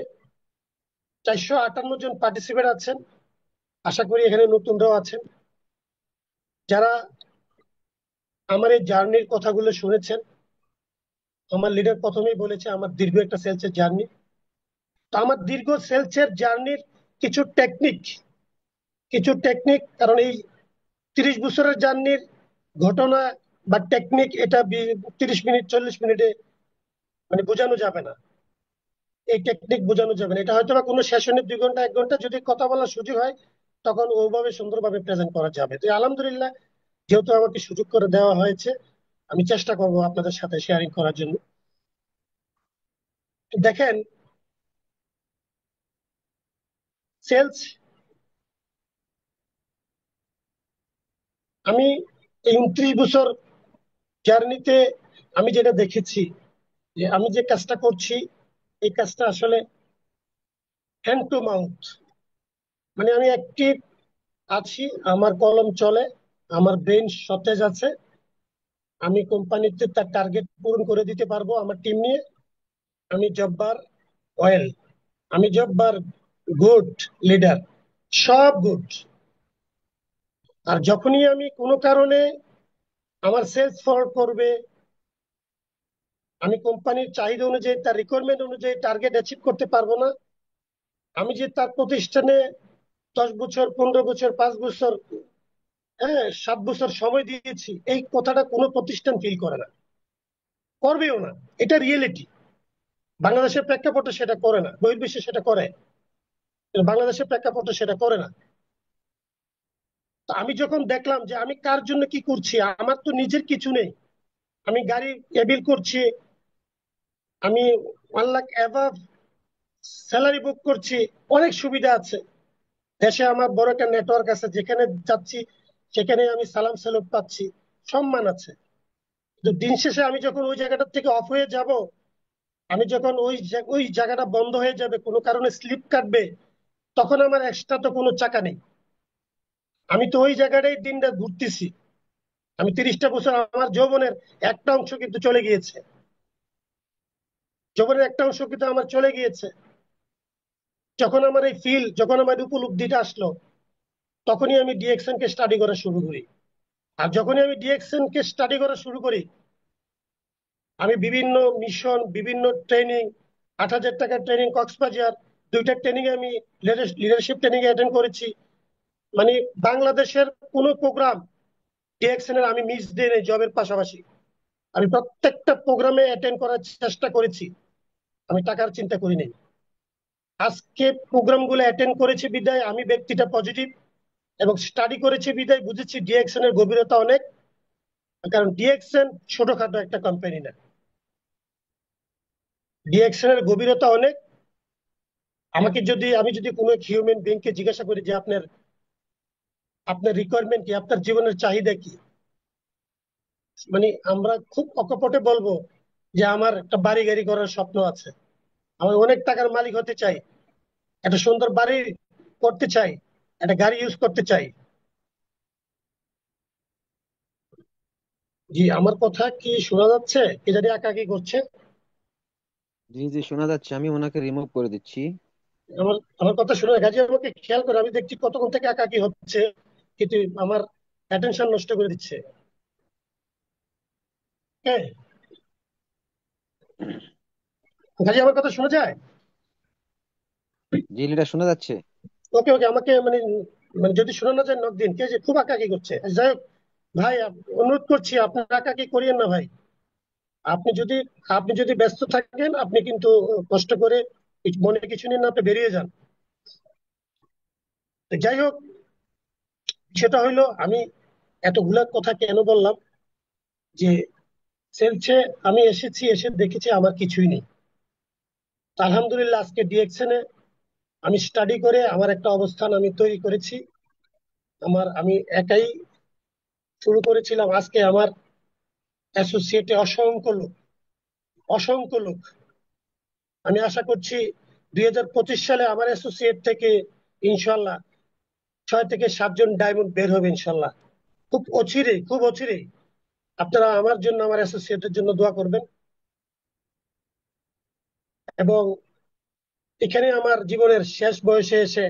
458 জন পার্টিসিপেট আছেন, আশা করি এখানে নতুনরাও আছেন, যারা আমার এই জার্নির কথাগুলো শুনেছেন। আমার লিডার প্রথমেই বলেছে আমার দীর্ঘ একটা সেলসের জার্নি। তো আমার দীর্ঘ সেলসের জার্নির কিছু টেকনিক কিছু টেকনিক, কারণ এই 30 বছরের জার্নির ঘটনা বা টেকনিক, এটা 30 মিনিট 40 মিনিটে বোঝানো যাবে না। এই টেকনিক বোঝানো যাবে না, এটা হয়তো বা কোনো সেশনে 2 ঘন্টা 1 ঘন্টা যদি কথা বলার সুযোগ হয়, তখন ওইভাবে সুন্দরভাবে প্রেজেন্ট করা যাবে। তো আলহামদুলিল্লাহ, যেহেতু আমাকে সুযোগ করে দেওয়া হয়েছে, আমি চেষ্টা করব আপনাদের সাথে শেয়ারিং করার জন্য। দেখেন, সেলস, আমি এই 29 বছর জার্নিতে আমি যেটা দেখেছি, যে আমি যে কাজটা করছি, এই কাজটা আসলে হ্যান্ড টু মাউথ, আমি অ্যাক্টিভ আছি, আমার কলম চলে, আমার ব্রেন সতেজ আছে, আমি কোম্পানিতে তার টার্গেট পূরণ করে দিতে পারবো আমার টিম নিয়ে। আমি জব্বার অয়েল, আমি জব্বার গুড লিডার, সব গুড। আর যখনই আমি কোনো কারণে আমার সেলস ফল করবে, আমি কোম্পানির চাহিদা অনুযায়ী, তার রিকোয়ারমেন্ট অনুযায়ী টার্গেট অ্যাচিভ করতে পারবো না, আমি যে তার প্রতিষ্ঠানে 10 বছর 15 বছর 5 বছর, হ্যাঁ 7 বছর সময় দিয়েছি, এই কথাটা কোনো প্রতিষ্ঠান ফিল করে না, করবেও না। এটা রিয়েলিটি। বাংলাদেশের প্রেক্ষাপটে সেটা করে না, বহির্বিশ্বে সেটা করে, কিন্তু বাংলাদেশের প্রেক্ষাপটে সেটা করে না। তো আমি যখন দেখলাম যে আমি কার জন্য কি করছি, আমার তো নিজের কিছু নেই, আমি গাড়ি এবিল করছি, আমি 1 লাখ অ্যাভাব স্যালারি বুক করছি, অনেক সুবিধা আছে, দেশে আমার বড় একটা নেটওয়ার্ক আছে, যেখানে যাচ্ছি সেখানে আমি সালাম সালুট পাচ্ছি, সম্মান আছে। কিন্তু দিন শেষে আমি যখন ওই জায়গাটা থেকে অফ হয়ে যাব, আমি যখন ওই জায়গাটা বন্ধ হয়ে যাবে, কোনো কারণে স্লিপ কাটবে, তখন আমার এক্সট্রা তো কোনো চাকা নেই। আমি তো ওই জায়গাটাই দিন রাত ঘুরতেছি। আমি 30টা বছর আমার যৌবনের একটা অংশ কিন্তু চলে গিয়েছে। যৌবনের একটা অংশ কিন্তু আমার চলে গিয়েছে। যখন আমার উপলব্ধিটা আসলো, তখনই আমি ডিএক্সএন কে স্টাডি করা শুরু করি। আর যখনই আমি ডিএক্সএন কে স্টাডি করা শুরু করি, আমি বিভিন্ন মিশন, বিভিন্ন ট্রেনিং, 8,000 টাকার ট্রেনিং কক্সবাজার, 2টা ট্রেনিং এ আমি লিডারশিপ ট্রেনিং অ্যাটেন্ড করেছি। মানে বাংলাদেশের কোনো প্রোগ্রাম ডিএক্সএন এর আমি মিস দিই নাই জবের পাশাপাশি। আমি প্রত্যেকটা প্রোগ্রামে অ্যাটেন্ড করার চেষ্টা করেছি। আমি টাকার চিন্তা করি নাই। আজকে প্রোগ্রাম গুলো অ্যাটেন্ড করেছি বিদায় আমি ব্যক্তিটা পজিটিভ, এবং স্টাডি করেছি বিদায় বুঝেছি ডিএক্সএন এর গভীরতা অনেক। কারণ ডিএক্সএন ছোটখাটো একটা কোম্পানি না, ডিএক্সএন এর গভীরতা অনেক। আমি যদি কোনো হিউম্যান বিং কে জিজ্ঞাসা করি যে আপনার আপনার রিকোয়ারমেন্ট কি, আপনার জীবনের চাহিদা কি, মানে আমরা খুব অকপটে বলবো যে আমার একটা বাড়ি গাড়ি করার স্বপ্ন আছে, আমি অনেক টাকার মালিক হতে চাই, একটা সুন্দর বাড়ি করতে চাই, একটা গাড়ি ইউজ করতে চাই। জি, আমার কথা কি শোনা যাচ্ছে? কে জানি আঁকাআঁকি করছে। জি জি, শোনা যাচ্ছে। আমি ওনাকে রিমুভ করে দিচ্ছি। আমার আমার কথা শুনে কাজে আমাকে খেয়াল করে, আমি দেখছি কতক্ষণ থেকে আঁকাআঁকি হচ্ছে, কিন্তু আমার অ্যাটেনশন নষ্ট করে দিচ্ছে। হ্যাঁ, কাজে আমার কথা শোনা যায়? জি লিডার, শোনা যাচ্ছে। ওকে ওকে, আমাকে মানে মানে যদি শোনা না যায় নক দিন। কে যে খুব আঁকাআঁকি করছে, যাই হোক ভাই, অনুরোধ করছি আপনার আঁকাআঁকি করিয়েন না ভাই। আপনি যদি আপনি যদি ব্যস্ত থাকেন, আপনি কিন্তু কষ্ট করে মনে কিছু নিন না, আপনি বেরিয়ে যান। তো যাই হোক, সেটা হইলো আমি এতগুলা কথা কেন বললাম, যে সেলসে আমি এসেছি, এসে দেখেছি আমার কিছুই নেই। তো আলহামদুলিল্লাহ আজকে ডিএক্সএন এ আমি স্টাডি করে আমার একটা অবস্থান আমি তৈরি করেছি। আমি একাই শুরু করেছিলাম, আজকে আমার অ্যাসোসিয়েটে অসংখ্য লোক। আমি আশা করছি 2025 সালে আমার অ্যাসোসিয়েট থেকে ইনশাল্লাহ 6 থেকে 7 জন ডায়মন্ড বের হবে ইনশাল্লাহ, খুব অচিরেই। আপনারা আমার জন্য, আমার অ্যাসোসিয়েটের জন্য দোয়া করবেন। এবং এখানে আমার জীবনের শেষ বয়সে এসে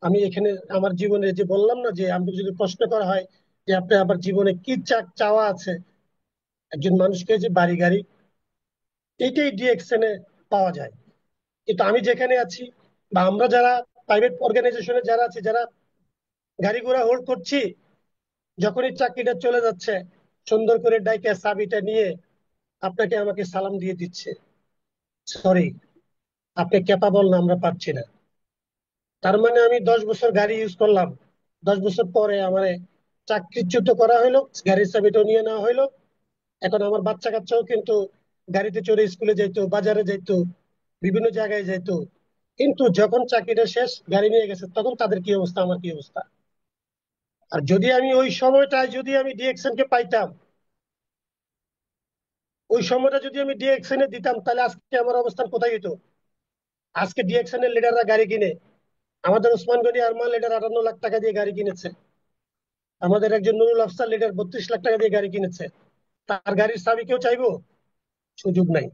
আমি এখানে আমার জীবনে যে বললাম না, যে আমি যদি প্রশ্ন করা হয় যে আপনি আমার জীবনে কি চাওয়া আছে, একজন মানুষকে যে বাড়ি গাড়ি, এইটাই ডিএক্সএন এ পাওয়া যায়। কিন্তু আমি যেখানে আছি, বা আমরা যারা প্রাইভেট অর্গানাইজেশনে যারা আছি, যারা গাড়ি ঘোড়া হোল্ড করছি, যখনই চাকরিটা চলে যাচ্ছে, সুন্দর করে ডাইকে চাবিটা নিয়ে আপনাকে আমাকে সালাম দিয়ে দিচ্ছে, সরি আপনি ক্যাপাবল না, আমরা পারছি না। তার মানে আমি 10 বছর গাড়ি ইউজ করলাম, 10 বছর পরে আমার চাকরিচ্যুত করা হলো, গাড়ির চাবিটাও নিয়ে নেওয়া হলো। এখন আমার বাচ্চা কাচ্চাও কিন্তু গাড়িতে চড়ে স্কুলে যাইতো, বাজারে যাইতো, বিভিন্ন জায়গায় যাইতো। কিন্তু যখন চাকরিটা শেষ, গাড়ি নিয়ে গেছে, তখন তাদের কি অবস্থা, আমার কি অবস্থা। আর যদি আমি ওই সময়টায় যদি আমি ডিএক্সএন কে পাইতাম, ওই সময়টা যদি আমি ডিএক্সএন এ দিতাম, তাহলে আজকে আমার অবস্থান কোথায় হতো? আজকে ডিএক্সএন এর লিডাররা গাড়ি কিনে, আমাদের ওসমান গনি আরমান লিডার 58 লাখ টাকা দিয়ে গাড়ি কিনেছে, আমাদের একজন নুরুল আফসার লিডার 32 লাখ টাকা দিয়ে গাড়ি কিনেছে। তার গাড়ির চাবি কেউ চাইবো? সুযোগ নাই,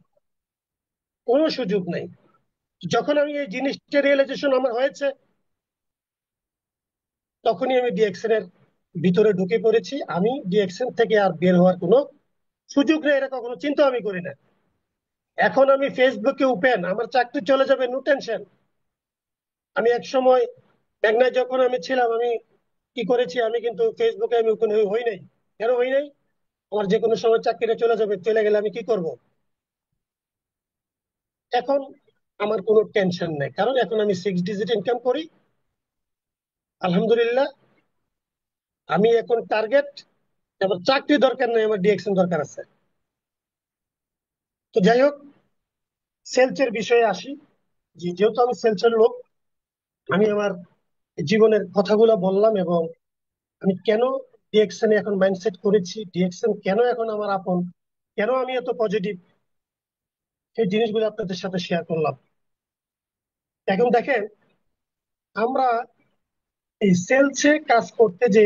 কোনো সুযোগ নাই। যখন আমি এই জিনিসটা রিয়েলাইজেশন আমার হয়েছে, তখনই আমি ডিএক্সএন এর ভিতরে ঢুকে পড়েছি। আমি ডিএক্সএন থেকে আর বের হওয়ার কোনো সুযোগ নেই, এটা কখনো চিন্তা আমি করি না। এখন আমি ফেসবুকে ওপেন, আমার চাকরি চলে যাবে, নো টেনশন। আমি এক সময় মেঘনায় যখন আমি ছিলাম, আমি কি করেছি, আমি কিন্তু ফেসবুকে আমি ওপেন হই নাই। কেন হই নাই? আমার যে কোনো সময় চাকরিটা চলে যাবে, চলে গেলে আমি কি করব? এখন আমার কোনো টেনশন নেই, কারণ এখন আমি 6 ডিজিট ইনকাম করি আলহামদুলিল্লাহ। আমি এখন টার্গেট, আমার চাকরি দরকার নেই, আমার ডিএকশন দরকার আছে। তো যাই হোক, সেলসের বিষয়ে আসি। যেহেতু আমি সেলসের লোক, আমি আমার জীবনের কথাগুলো বললাম, এবং আমি কেন ডিএকশনে এখন মাইন্ডসেট করেছি, ডিএকশন কেন এখন আমার আপন, কেন আমি এত পজিটিভ, সেই জিনিসগুলো আপনাদের সাথে শেয়ার করলাম। এখন দেখেন, আমরা এই সেলসে কাজ করতে যে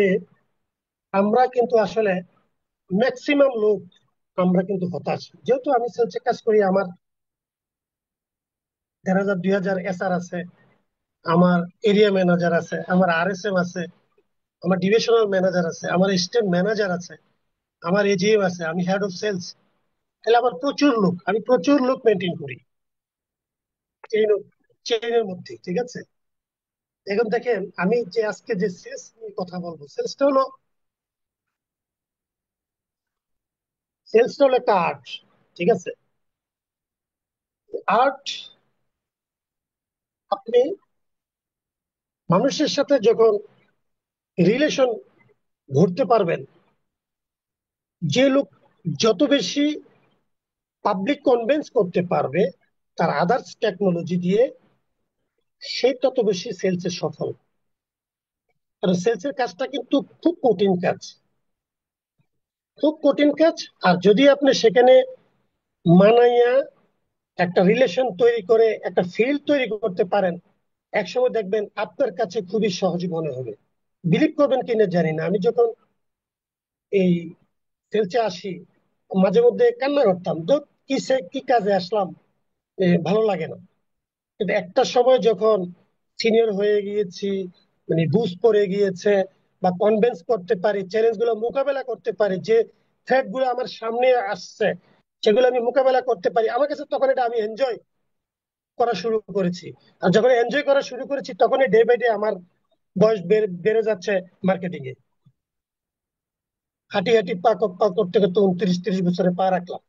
আমরা কিন্তু আসলে ম্যাক্সিমাম লোক আমরা কিন্তু হতাশ, যেহেতু আমি সেলসে কাজ করি। আমার 1,500 2,000 এসআর আছে, আমার এরিয়া ম্যানেজার আছে, আমার আরএসএম আছে, আমার ডিভিশনাল ম্যানেজার আছে, আমার স্টেট ম্যানেজার আছে, আমার এজিএম আছে, আমি হেড অফ সেলস। তাহলে আমার প্রচুর লোক, আমি প্রচুর লোক মেনটেন করি চেইন চেইনের মধ্যে, ঠিক আছে। এখন দেখেন, আমি যে আজকে যে সেলস নিয়ে কথা বলবো, সেলসটা হলো একটা আর্ট, ঠিক আছে। আর্ট, আপনি মানুষের সাথে যখন রিলেশন গড়তে পারবেন, যে লোক যত বেশি পাবলিক কনভিন্স করতে পারবে তার আদার্স টেকনোলজি দিয়ে, সে তত বেশি সেলসে সফল। কারণ সেলসের কাজটা কিন্তু খুব কঠিন কাজ, খুব কঠিন কাজ। আর যদি আপনি সেখানে মানাইয়া একটা রিলেশন তৈরি করে একটা ফিল্ড তৈরি করতে পারেন, একসময় দেখবেন আপনার কাছে খুবই সহজ মনে হবে। বিলিভ করবেন কিনা জানি না, আমি যখন এই সেলসে আসি মাঝে মধ্যে কান্না করতাম, তো কি কাজে আসলাম, ভালো লাগে না। কিন্তু একটা সময় যখন সিনিয়র হয়ে গিয়েছি, মানে বুঝ পড়ে গিয়েছে, বা কনভিন্স করতে পারি, চ্যালেঞ্জ গুলো মোকাবেলা করতে পারি, যে থ্রেট গুলো আমার সামনে আসছে সেগুলো আমি মোকাবেলা করতে পারি, আমার কাছে তখন এটা আমি এনজয় করা শুরু করেছি। আর যখন এনজয় করা শুরু করেছি তখনই ডে বাই ডে আমার বয়স বেড়ে যাচ্ছে মার্কেটিং এ। হাঁটি হাঁটি পা করতে করতে 29 30 বছরে পা রাখলাম।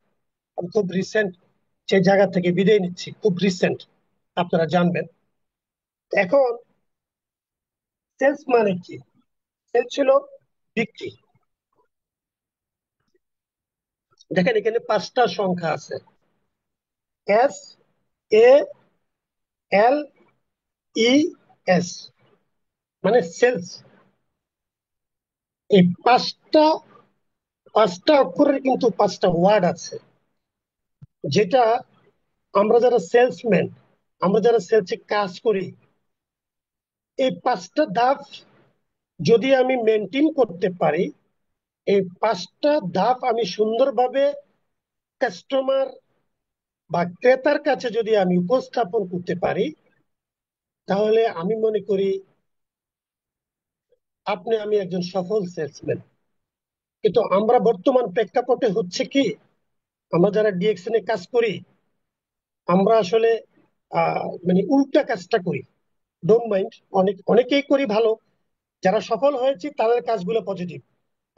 আমি খুব রিসেন্ট সেই জায়গা থেকে বিদায় নিচ্ছি, খুব রিসেন্ট, আপনারা জানবেন। এখন সেলস মানে কি? সেলস ছিল বিক্রি। দেখেন, এখানে 5টা সংখ্যা আছে: SALES, মানে সেলস। এই পাঁচটা অক্ষরের কিন্তু 5টা ওয়ার্ড আছে, যেটা আমরা যারা সেলসম্যান, আমরা যারা সেলসে কাজ করি, এই 5টা ধাপ যদি আমি মেনটেন করতে পারি, এই 5টা ধাপ আমি সুন্দরভাবে কাস্টমার বা ক্রেতার কাছে যদি আমি উপস্থাপন করতে পারি, তাহলে আমি মনে করি আমি একজন সফল সেলসম্যান। কিন্তু আমরা বর্তমান প্রেক্ষাপটে হচ্ছে কি, আমরা যারা ডিএকশন এ কাজ করি, আমরা আসলে মানে উল্টা কাজটা করি। ডোন্ট মাইন্ড, অনেকেই করি ভালো, যারা সফল হয়েছে তাদের কাজগুলো পজিটিভ।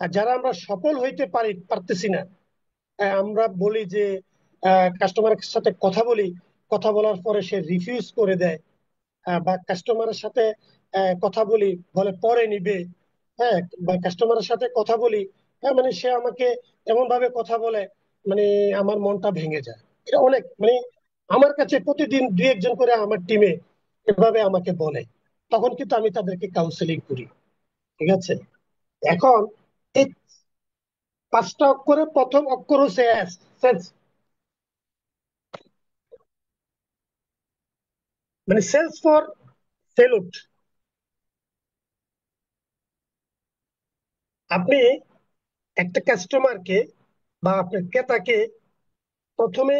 আর যারা আমরা সফল হইতে পারতেছি না, আমরা বলি যে কাস্টমারের সাথে কথা বলি, কথা বলার পরে সে রিফিউজ করে দেয়, বা কাস্টমারের সাথে কথা বলি, বলে পরে নিবে। হ্যাঁ, বা কাস্টমারের সাথে কথা বলি, হ্যাঁ, মানে সে আমাকে এমন ভাবে কথা বলে, মানে আমার মনটা ভেঙে যায়। এটা অনেক, মানে আমার কাছে প্রতিদিন 2 1 জন করে আমার টিমে এভাবে আমাকে বলে। তখন কিন্তু আমি তাদেরকে কাউন্সেলিং করি, ঠিক আছে। এখন এই 5টা অক্ষরের প্রথম অক্ষর হচ্ছে এস, সেলস। মানে সেলস ফর সেলুট। আপনি একটা কাস্টমারকে বা আপনার ক্রেতাকে প্রথমে,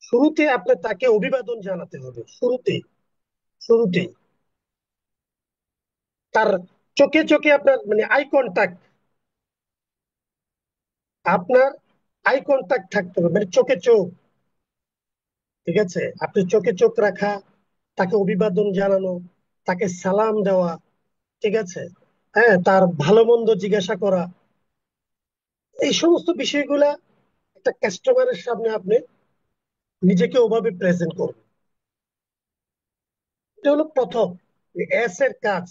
শুরুতে আপনার তাকে অভিবাদন জানাতে হবে। শুরুতেই তার চোখে চোখে আপনার, মানে আপনার আই কন্টাক্ট থাকতে হবে, মানে চোখে চোখ, ঠিক আছে। আপনি চোখে চোখ রাখা, তাকে অভিবাদন জানানো, তাকে সালাম দেওয়া, ঠিক আছে। হ্যাঁ, তার ভালো মন্দ জিজ্ঞাসা করা, এই সমস্ত বিষয়গুলা একটা কাস্টমারের সামনে আপনি নিজেকে ওভাবে প্রেজেন্ট করবেন। এটা হলো প্রথম এস এর কাজ।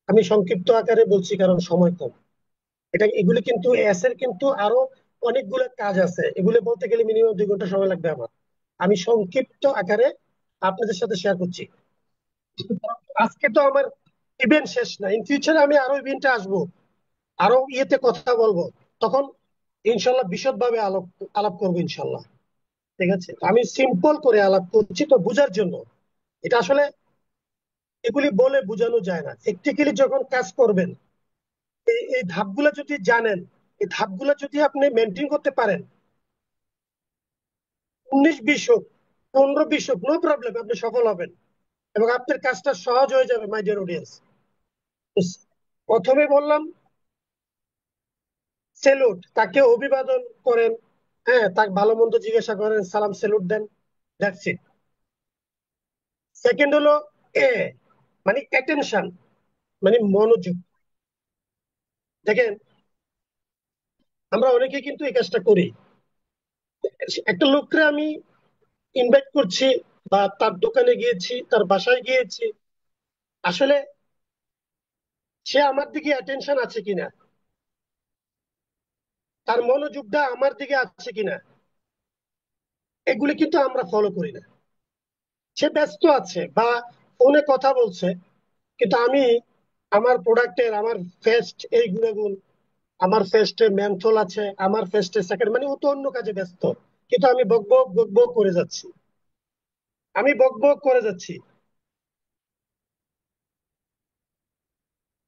আমি সংক্ষিপ্ত আকারে বলছি কারণ সময় কম। এগুলি কিন্তু এস এর কিন্তু আরো অনেকগুলো কাজ আছে, এগুলো বলতে গেলে মিনিমাম 2 ঘন্টা সময় লাগবে আমার। আমি সংক্ষিপ্ত আকারে আপনাদের সাথে শেয়ার করছি। আজকে তো আমার ইভেন্ট শেষ না, ইন ফিউচারে আমি আরো ইভেন্টে আসবো, আরো ইয়েতে কথা বলবো, তখন ইনশাল্লাহ বিশদভাবে আলাপ আলাপ করবো ইনশাল্লাহ, ঠিক আছে। আমি সিম্পল করে আলাপ করছি তো বুঝার জন্য। এটা আসলে এগুলি বলে বোঝানো যায় না। প্র্যাকটিক্যালি যখন কাজ করবেন, এই ধাপগুলো যদি জানেন, এই ধাপগুলো যদি আপনি মেনটেন করতে পারেন, 19-20 হোক, 15-20 হোক, নো প্রবলেম, আপনি সফল হবেন এবং আপনার কাজটা সহজ হয়ে যাবে। মাই ডিয়ার অডিয়েন্স, প্রথমে বললাম সেলুট, তাকে অভিবাদন করেন, হ্যাঁ, তাকে ভালো মন্দ জিজ্ঞাসা করেন, সালাম সেলুট দেন, দ্যাটস ইট। সেকেন্ড হলো এ, মানে অ্যাটেনশন, মানে মনোযোগ। দেখেন, আমরা অনেকে কিন্তু এই কাজটা করি। একটা লোককে আমি ইনভাইট করছি বা তার দোকানে গিয়েছি, তার বাসায় গিয়েছি, আসলে সে আমার দিকে অ্যাটেনশন আছে কিনা, তার মনোযোগটা আমার দিকে আছে কিনা, এগুলি কিন্তু আমরা ফলো করি না। সে ব্যস্ত আছে বা ফোনে কথা বলছে, কিন্তু আমি আমার প্রোডাক্টের, আমার ফেস্ট এই গুণাগুণ, আমার ফেস্টে মেন্থল আছে, আমার ফেস্টে সেকেন্ড, মানে ও তো অন্য কাজে ব্যস্ত, কিন্তু আমি বকবক বকবক করে যাচ্ছি, আমি বকবক করে যাচ্ছি।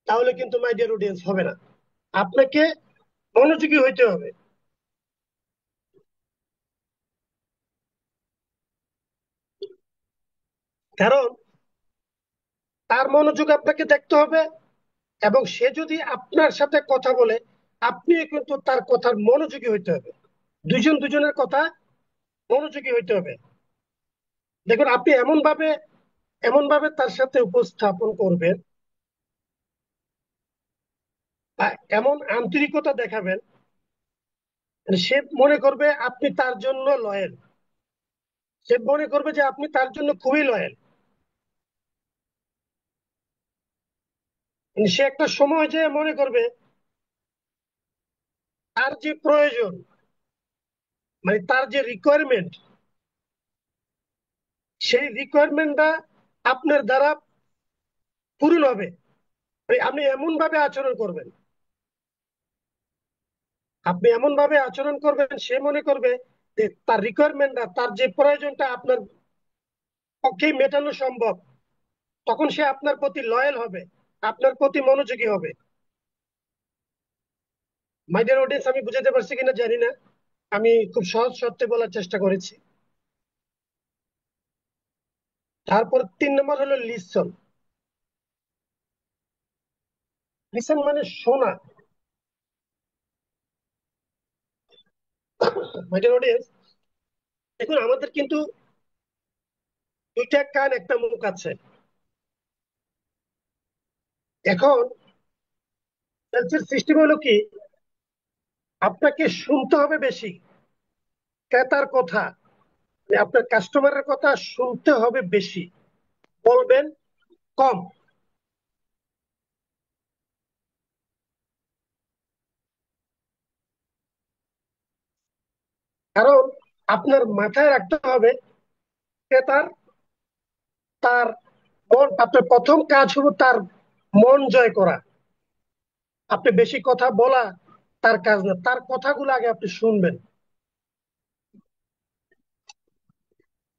তাহলে কিন্তু মাই ডিয়ার অডিয়েন্স হবে না। আপনাকে মনোযোগী হইতে হবে। কারণ তার মনোযোগ আপনাকে দেখতে হবে, এবং সে যদি আপনার সাথে কথা বলে, আপনি কিন্তু তার কথার মনোযোগী হইতে হবে। দুজন দুজনের কথা মনোযোগী হইতে হবে। দেখুন, আপনি এমন ভাবে তার সাথে উপস্থাপন করবেন বা এমন আন্তরিকতা দেখাবেন, মানে সে মনে করবে আপনি তার জন্য লয়েল, সে মনে করবে যে আপনি তার জন্য খুবই লয়েল। মানে সে একটা সময় যে মনে করবে তার যে প্রয়োজন, মানে তার যে রিকোয়ারমেন্ট, সেই রিকোয়ারমেন্টটা আপনার দ্বারা পূরণ হবে। মানে আপনি এমন ভাবে আচরণ করবেন, সে মনে করবে যে তার রিকোয়ারমেন্টটা, তার যে প্রয়োজনটা আপনার পক্ষেই মেটানো সম্ভব। তখন সে আপনার প্রতি লয়াল হবে, আপনার প্রতি মনোযোগী হবে। মাই ডিয়ার অডিয়েন্স, আমি বুঝাতে পারছি কিনা জানি না। আমি খুব সহজ শর্তে বলার চেষ্টা করেছি। তারপর 3 নম্বর হলো লিসন। লিসন মানে শোনা। মাই ডিয়ার অডিয়েন্স, দেখুন, আমাদের কিন্তু দুইটা কান, একটা মুখ আছে। এখন সেলসের সিস্টেম হলো কি, আপনাকে শুনতে হবে বেশি, ক্রেতার কথা, মানে আপনার কাস্টমারের কথা শুনতে হবে বেশি, বলবেন কম। কারণ আপনার মাথায় রাখতে হবে, ক্রেতার, তার মন, আপনার প্রথম কাজ হলো তার মন জয় করা। আপনি বেশি কথা বলা তার কাজ না, তার কথাগুলো আগে আপনি শুনবেন।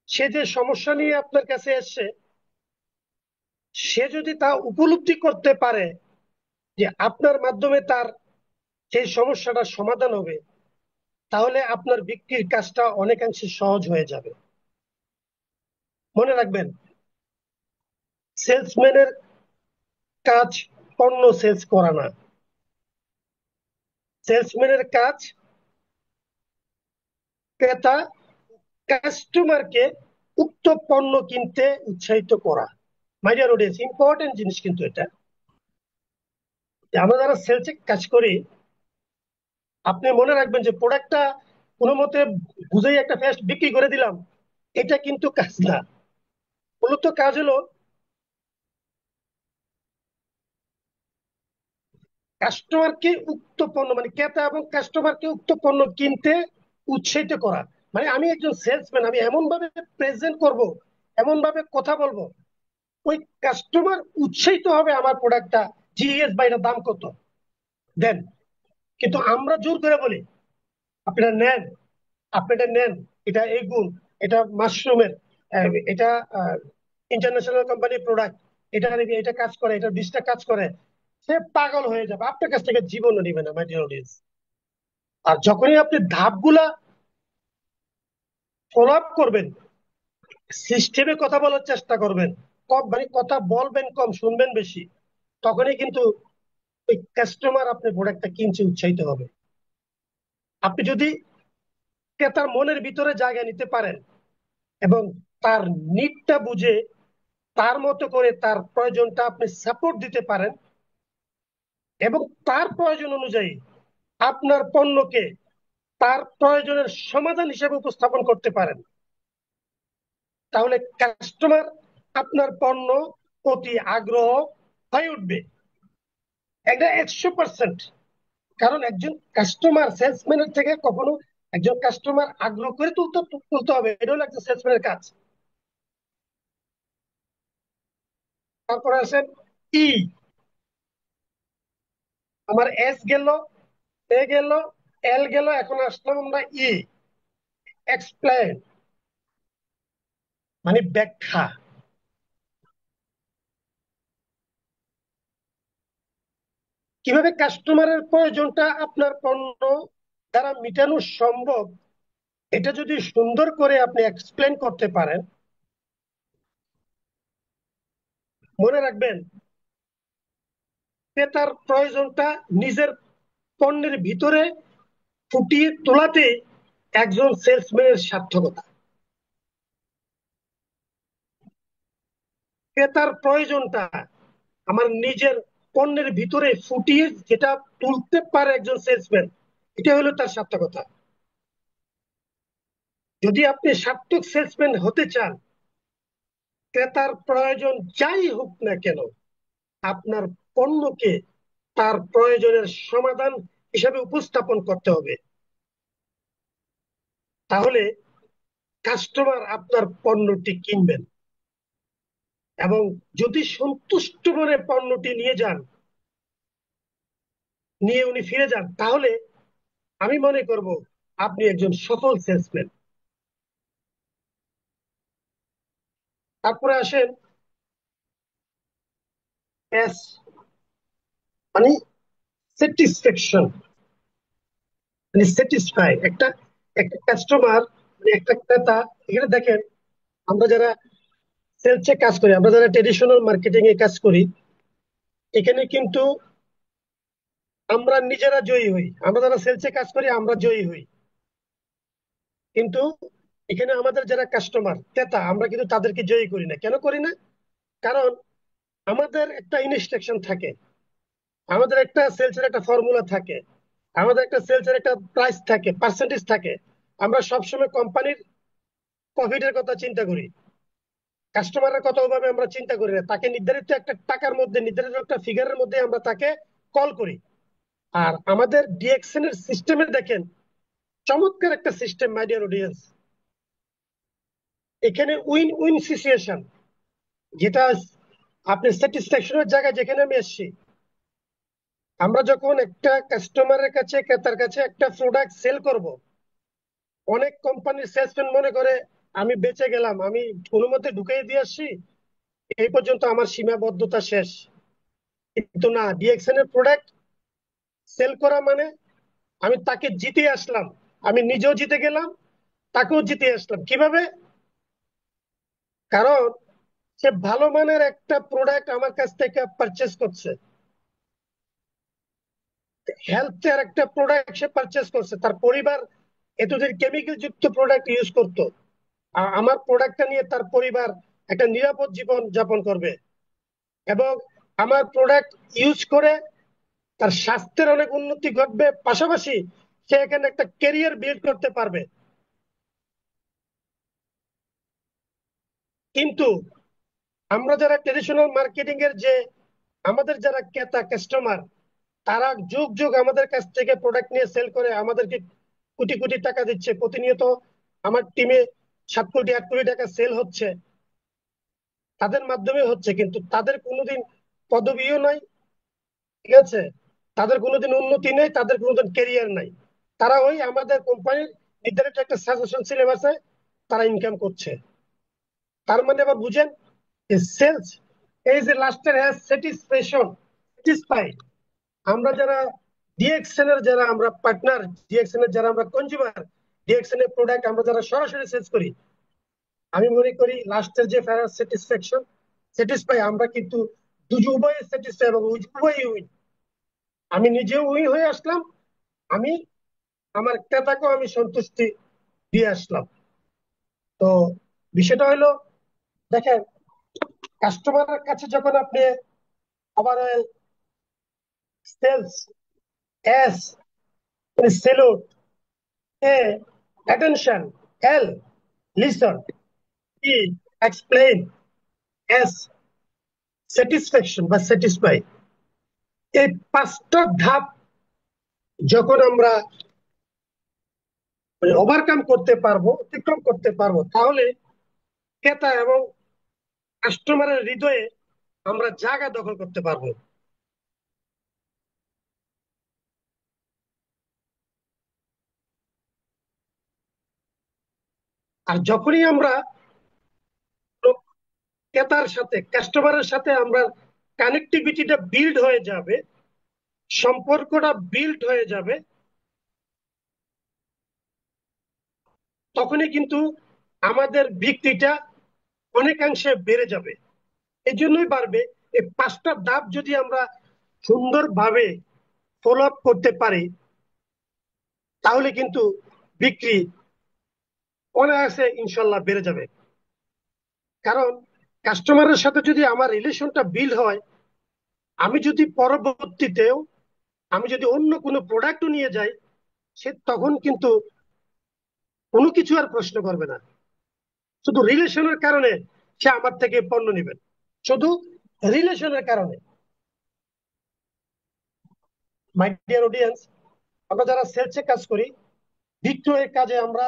সে যে সমস্যা নিয়ে আপনার কাছে এসছে, সে যদি তা উপলব্ধি করতে পারে যে আপনার মাধ্যমে তার সেই সমস্যাটা সমাধান হবে, তাহলে আপনার বিক্রির কাজটা অনেকাংশে সহজ হয়ে যাবে। মনে রাখবেন, সেলসম্যানের কাজ পণ্য সেলস করা না, সেলসম্যানের কাজ ক্রেতা, কাস্টমারকে উক্ত পণ্য কিনতে উৎসাহিত করা। মাই ডিয়ার অডিয়েন্স, ইম্পর্টেন্ট জিনিস কিন্তু এটা। যে আমরা যারা সেলসে কাজ করি, আপনি মনে রাখবেন যে প্রোডাক্টটা কোনো মতে বুঝেই একটা ফেস্ট বিক্রি করে দিলাম, এটা কিন্তু কাজ না। মূলত কাজ হলো কাস্টমারকে উক্ত পণ্য, মানে ক্রেতা এবং কাস্টমারকে উক্ত পণ্য কিনতে উৎসাহিত করা। মানে আমি একজন সেলসম্যান, আমি এমন ভাবে প্রেজেন্ট করব, এমন ভাবে কথা বলবো, ওই কাস্টমার উৎসাহিত হবে আমার প্রোডাক্টটা, জিএস বা এটার দাম কত, দেন। কিন্তু আমরা জোর করে বলি আপনারা নেন, আপনি এটা নেন, এটা এই গুণ, এটা মাশরুমের, এটা ইন্টারন্যাশনাল কোম্পানির প্রোডাক্ট, এটা নিবি, এটা কাজ করে, এটা 20টা কাজ করে, সে পাগল হয়ে যাবে, আপনার কাছ থেকে জীবনও নিবে না, মাই ডিয়ার অডিয়েন্স। আর যখনই আপনি ধাপগুলা ফলো আপ করবেন, সিস্টেমে কথা বলার চেষ্টা করবেন, কম মানে কথা বলবেন কম, শুনবেন বেশি, তখনই কিন্তু ওই কাস্টমার আপনার প্রোডাক্টটা কিনতে উৎসাহিত হবে। আপনি যদি ক্রেতার মনের ভিতরে জায়গা নিতে পারেন এবং তার নিডটা বুঝে তার মতো করে তার প্রয়োজনটা আপনি সাপোর্ট দিতে পারেন এবং তার প্রয়োজন অনুযায়ী আপনার পণ্যকে তার প্রয়োজনের সমাধান হিসেবে উপস্থাপন করতে পারেন, তাহলে কাস্টমার আপনার পণ্য প্রতি আগ্রহ হয়ে উঠবে, এটা 100%। কারণ একজন কাস্টমার সেলসম্যানের থেকে কখনো একজন কাস্টমার আগ্রহ করে তুলতে তুলতে হবে, এটা হলো একজন সেলসম্যানের কাজ। তারপরে আসেন ই, আমার এস গেল, এ গেল, এল গেল, এখন আসলাম আমরা ই, এক্সপ্লেন, মানে ব্যাখ্যা। কিভাবে কাস্টমারের প্রয়োজনটা আপনার পণ্য দ্বারা মেটানো সম্ভব, এটা যদি সুন্দর করে আপনি এক্সপ্লেন করতে পারেন, মনে রাখবেন ক্রেতার প্রয়োজনটা নিজের পণ্যের ভিতরে ফুটিয়ে তোলাতে একজন সেলসম্যানের সার্থকতা। ক্রেতার প্রয়োজনটা আমার নিজের পণ্যের ভিতরে ফুটিয়ে যেটা তুলতে পারে একজন সেলসম্যান, এটা হলো তার সার্থকতা। যদি আপনি সার্থক সেলসম্যান হতে চান, ক্রেতার প্রয়োজন যাই হোক না কেন, আপনার পণ্যকে তার প্রয়োজনের সমাধান হিসাবে উপস্থাপন করতে হবে, তাহলে কাস্টমার আপনার পণ্যটি কিনবেন। এবং যদি সন্তুষ্ট মনে পণ্যটি নিয়ে যান, নিয়ে উনি ফিরে যান, তাহলে আমি মনে করব আপনি একজন সফল সেলসম্যান। তারপরে আসেন এস, মানে স্যাটিসফ্যাকশন, মানে স্যাটিসফাই। একটা একটা কাস্টমার, মানে একটা ক্রেতা, এখানে দেখেন আমরা যারা সেলসে কাজ করি, আমরা যারা ট্রেডিশনাল মার্কেটিং এ কাজ করি, এখানে কিন্তু আমরা নিজেরা জয়ী হই, আমরা যারা সেলসে কাজ করি আমরা জয়ী হই, কিন্তু এখানে আমাদের যারা কাস্টমার ক্রেতা, আমরা কিন্তু তাদেরকে জয়ী করি না। কেন করি না? কারণ আমাদের একটা ইনস্ট্রাকশন থাকে, আমাদের একটা সেলসের একটা ফর্মুলা থাকে, আমাদের একটা সেলসের একটা প্রাইস থাকে, পার্সেন্টেজ থাকে। আমরা সবসময় কোম্পানির প্রফিটের কথা চিন্তা করি, কাস্টমারের কথা ওভাবে আমরা চিন্তা করি না। তাকে নির্ধারিত একটা টাকার মধ্যে, নির্ধারিত একটা ফিগারের মধ্যে আমরা তাকে কল করি। আর আমাদের ডিএক্সএন এর সিস্টেমে দেখেন, চমৎকার একটা সিস্টেম, মাই ডিয়ার অডিয়েন্স। এখানে উইন উইন সিচুয়েশন, যেটা আপনি স্যাটিসফ্যাকশনের জায়গায় যেখানে আমি এসেছি, আমরা যখন একটা কাস্টমারের কাছে, ক্রেতার কাছে একটা প্রোডাক্ট সেল করব, অনেক কোম্পানির সেলসম্যান মনে করে আমি বেঁচে গেলাম, আমি কোনো মতে ঢুকিয়ে দিয়ে আসছি, এই পর্যন্ত আমার সীমাবদ্ধতা শেষ। কিন্তু না, ডিএক্সএন এর প্রোডাক্ট সেল করা মানে আমি তাকে জিতে আসলাম, আমি নিজেও জিতে গেলাম, তাকেও জিতে আসলাম। কিভাবে? কারণ সে ভালো মানের একটা প্রোডাক্ট আমার কাছ থেকে পারচেস করছে, হেলথ এর একটা প্রোডাক্ট সে পারচেস করছে, তার পরিবার এতদিন কেমিক্যাল যুক্ত প্রোডাক্ট ইউজ করতো, আর আমার প্রোডাক্টটা নিয়ে তার পরিবার একটা নিরাপদ জীবন যাপন করবে, এবং আমার প্রোডাক্ট ইউজ করে তার স্বাস্থ্যের অনেক উন্নতি ঘটবে, পাশাপাশি সে এখানে একটা ক্যারিয়ার বিল্ড করতে পারবে। কিন্তু আমরা যারা ট্রেডিশনাল মার্কেটিং এর যে আমাদের যারা ক্রেতা কাস্টমার, তারা যুগ যুগ আমাদের কাছ থেকে প্রোডাক্ট নিয়ে সেল করে আমাদেরকে কোটি কোটি টাকা দিচ্ছে প্রতিনিয়ত। আমার টিমে 7 কোটি 8 কোটি টাকা সেল হচ্ছে, তাদের মাধ্যমে হচ্ছে, কিন্তু তাদের কোনোদিন পদবিও নাই, ঠিক আছে, তাদের কোনোদিন উন্নতি নেই, তাদের কোনোদিন ক্যারিয়ার নাই। তারা ওই আমাদের কোম্পানির নির্ধারিত একটা সাজেশন সিলেবাসে তারা ইনকাম করছে। তার মানে আবার বুঝেন যে সেলস এই যে লাস্টের হ্যাজ স্যাটিসফ্যাকশন, স্যাটিসফাইড, আমরা যারা ডিএক্সএন এর যারা আমরা পার্টনার, ডিএক্সএন এর যারা আমরা কনজিউমার, ডিএক্সএন এর প্রোডাক্ট আমরা যারা সরাসরি সেলস করি, আমি মনে করি লাস্টের যে স্যাটিসফ্যাকশন, স্যাটিসফাই, আমরা কিন্তু উভয়ে স্যাটিসফাই এবং উভয়ই উইন। আমি নিজেও উইন হয়ে আসলাম, আমি আমার ক্রেতাকেও আমি সন্তুষ্টি দিয়ে আসলাম। তো বিষয়টা হলো, দেখেন, কাস্টমারের কাছে যখন আপনি ওভারঅল সেলস, এস সেলুট, এ অ্যাটেনশন, এল লিসন, ই এক্সপ্লেইন, এস স্যাটিসফ্যাকশন বা স্যাটিসফাই, এই পাঁচটা ধাপ যখন আমরা ওভারকাম করতে পারবো, অতিক্রম করতে পারবো, তাহলে ক্রেতা এবং কাস্টমারের হৃদয়ে আমরা জায়গা দখল করতে পারবো। আর যখনই আমরা ক্রেতার সাথে, কাস্টমারের সাথে আমরা কানেক্টিভিটিটা বিল্ড হয়ে যাবে, সম্পর্কটা বিল্ড হয়ে যাবে, তখনই কিন্তু আমাদের বিক্রিটা অনেকাংশে বেড়ে যাবে। এই জন্যই বাড়বে। এই পাঁচটা ধাপ যদি আমরা সুন্দরভাবে ফলো আপ করতে পারি, তাহলে কিন্তু বিক্রি অনায়াসে ইনশাল্লাহ বেড়ে যাবে। কারণ কাস্টমারের সাথে যদি আমার রিলেশনটা বিল্ড হয়, আমি যদি পরবর্তীতেও আমি যদি অন্য কোনো প্রোডাক্টও নিয়ে যাই, সে তখন কিন্তু কোনো কিছু আর প্রশ্ন করবে না। শুধু রিলেশনের কারণে সে আমার থেকে পণ্য নেবেন, শুধু রিলেশনের কারণে। মাই ডিয়ার অডিয়েন্স, আমরা যারা সেলসে কাজ করি, বিক্রয়ের কাজে আমরা